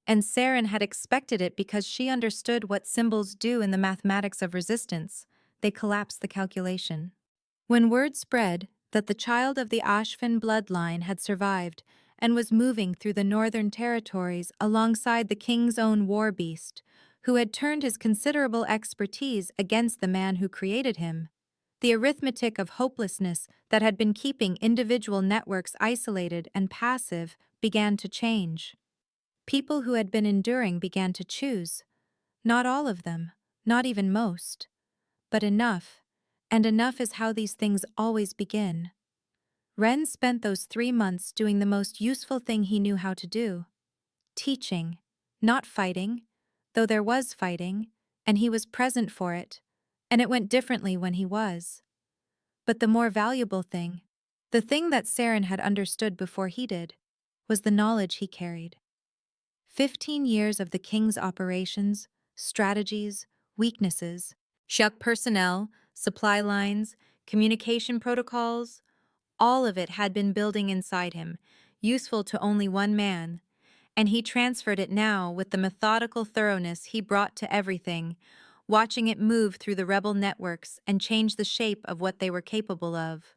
and Saren had expected it because she understood what symbols do in the mathematics of resistance. They collapsed the calculation. When word spread that the child of the Ashfen bloodline had survived and was moving through the Northern Territories alongside the king's own war beast, who had turned his considerable expertise against the man who created him, the arithmetic of hopelessness that had been keeping individual networks isolated and passive began to change. People who had been enduring began to choose. Not all of them, not even most, but enough, and enough is how these things always begin. Rhen spent those 3 months doing the most useful thing he knew how to do: teaching, not fighting, though there was fighting, and he was present for it, and it went differently when he was. But the more valuable thing, the thing that Saren had understood before he did, was the knowledge he carried. 15 years of the king's operations, strategies, weaknesses, Shuk personnel, supply lines, communication protocols, all of it had been building inside him, useful to only one man, and he transferred it now with the methodical thoroughness he brought to everything, watching it move through the rebel networks and change the shape of what they were capable of.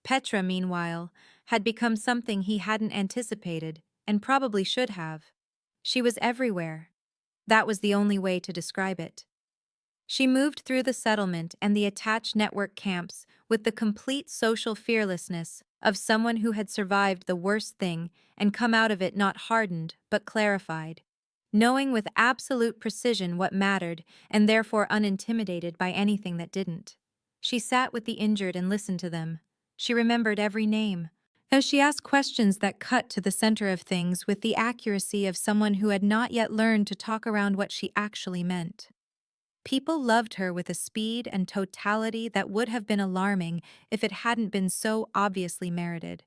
Petra, meanwhile, had become something he hadn't anticipated, and probably should have. She was everywhere. That was the only way to describe it. She moved through the settlement and the attached network camps with the complete social fearlessness of someone who had survived the worst thing and come out of it not hardened but clarified, knowing with absolute precision what mattered and therefore unintimidated by anything that didn't. She sat with the injured and listened to them. She remembered every name. As she asked questions that cut to the center of things with the accuracy of someone who had not yet learned to talk around what she actually meant. People loved her with a speed and totality that would have been alarming if it hadn't been so obviously merited.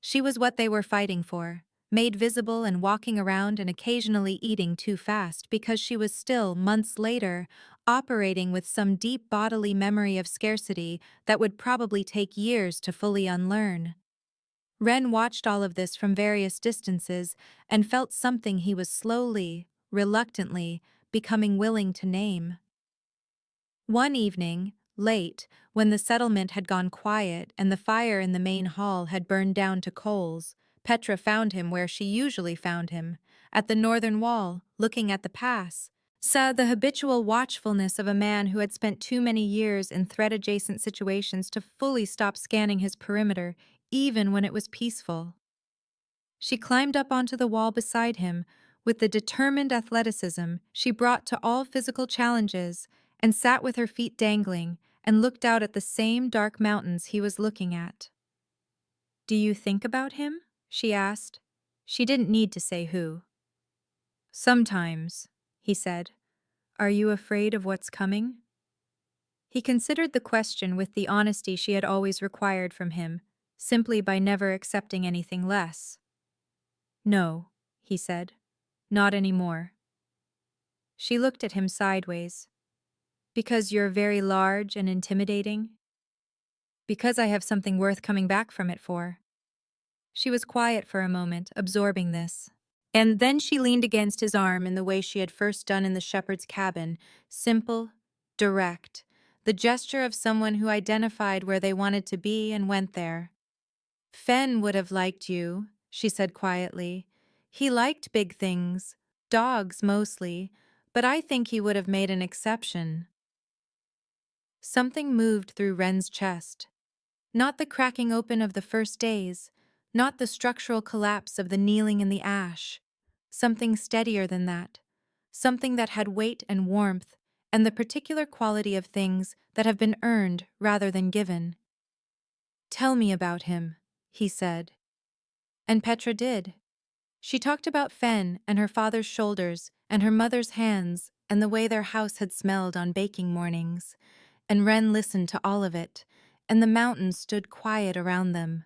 She was what they were fighting for, made visible and walking around and occasionally eating too fast because she was still, months later, operating with some deep bodily memory of scarcity that would probably take years to fully unlearn. Rhen watched all of this from various distances and felt something he was slowly, reluctantly, becoming willing to name. One evening, late, when the settlement had gone quiet and the fire in the main hall had burned down to coals, Petra found him where she usually found him, at the northern wall, looking at the pass. Saw the habitual watchfulness of a man who had spent too many years in threat-adjacent situations to fully stop scanning his perimeter, even when it was peaceful. She climbed up onto the wall beside him, with the determined athleticism she brought to all physical challenges, and sat with her feet dangling and looked out at the same dark mountains he was looking at. "Do you think about him?" she asked. She didn't need to say who. "Sometimes," he said. "Are you afraid of what's coming?" He considered the question with the honesty she had always required from him, simply by never accepting anything less. "No," he said. "Not anymore." She looked at him sideways. "Because you're very large and intimidating?" "Because I have something worth coming back from it for." She was quiet for a moment, absorbing this. And then she leaned against his arm in the way she had first done in the shepherd's cabin, simple, direct, the gesture of someone who identified where they wanted to be and went there. "Fen would have liked you," she said quietly. "He liked big things, dogs mostly, but I think he would have made an exception." Something moved through Wren's chest. Not the cracking open of the first days, not the structural collapse of the kneeling in the ash. Something steadier than that. Something that had weight and warmth, and the particular quality of things that have been earned rather than given. "Tell me about him," he said. And Petra did. She talked about Fen and her father's shoulders and her mother's hands and the way their house had smelled on baking mornings. And Rhen listened to all of it, and the mountains stood quiet around them.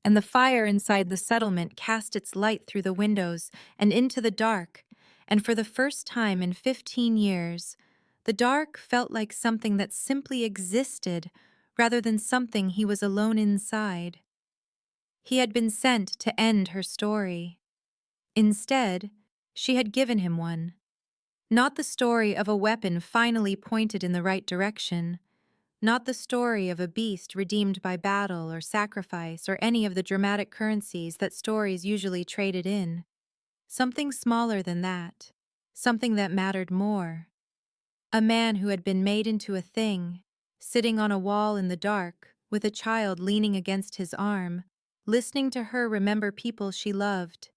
And the fire inside the settlement cast its light through the windows and into the dark, and for the first time in 15 years, the dark felt like something that simply existed rather than something he was alone inside. He had been sent to end her story. Instead, she had given him one. Not the story of a weapon finally pointed in the right direction, not the story of a beast redeemed by battle or sacrifice or any of the dramatic currencies that stories usually traded in. Something smaller than that, something that mattered more. A man who had been made into a thing, sitting on a wall in the dark, with a child leaning against his arm, listening to her remember people she loved,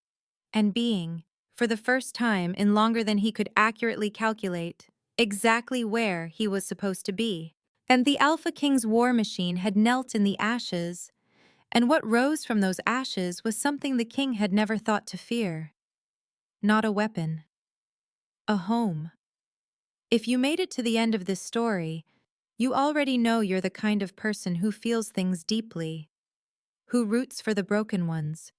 and being, for the first time in longer than he could accurately calculate, exactly where he was supposed to be. And the Alpha King's war machine had knelt in the ashes, and what rose from those ashes was something the king had never thought to fear. Not a weapon. A home. If you made it to the end of this story, you already know you're the kind of person who feels things deeply, who roots for the broken ones,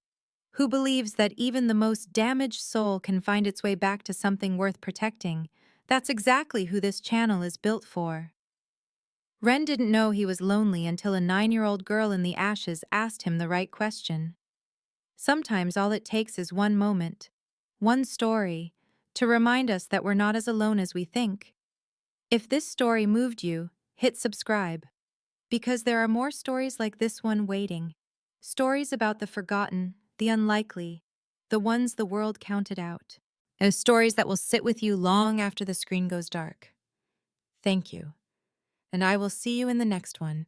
who believes that even the most damaged soul can find its way back to something worth protecting. That's exactly who this channel is built for. Rhen didn't know he was lonely until a 9-year-old girl in the ashes asked him the right question. Sometimes all it takes is one moment, one story, to remind us that we're not as alone as we think. If this story moved you, hit subscribe, because there are more stories like this one waiting. Stories about the forgotten, the unlikely, the ones the world counted out. And stories that will sit with you long after the screen goes dark. Thank you, and I will see you in the next one.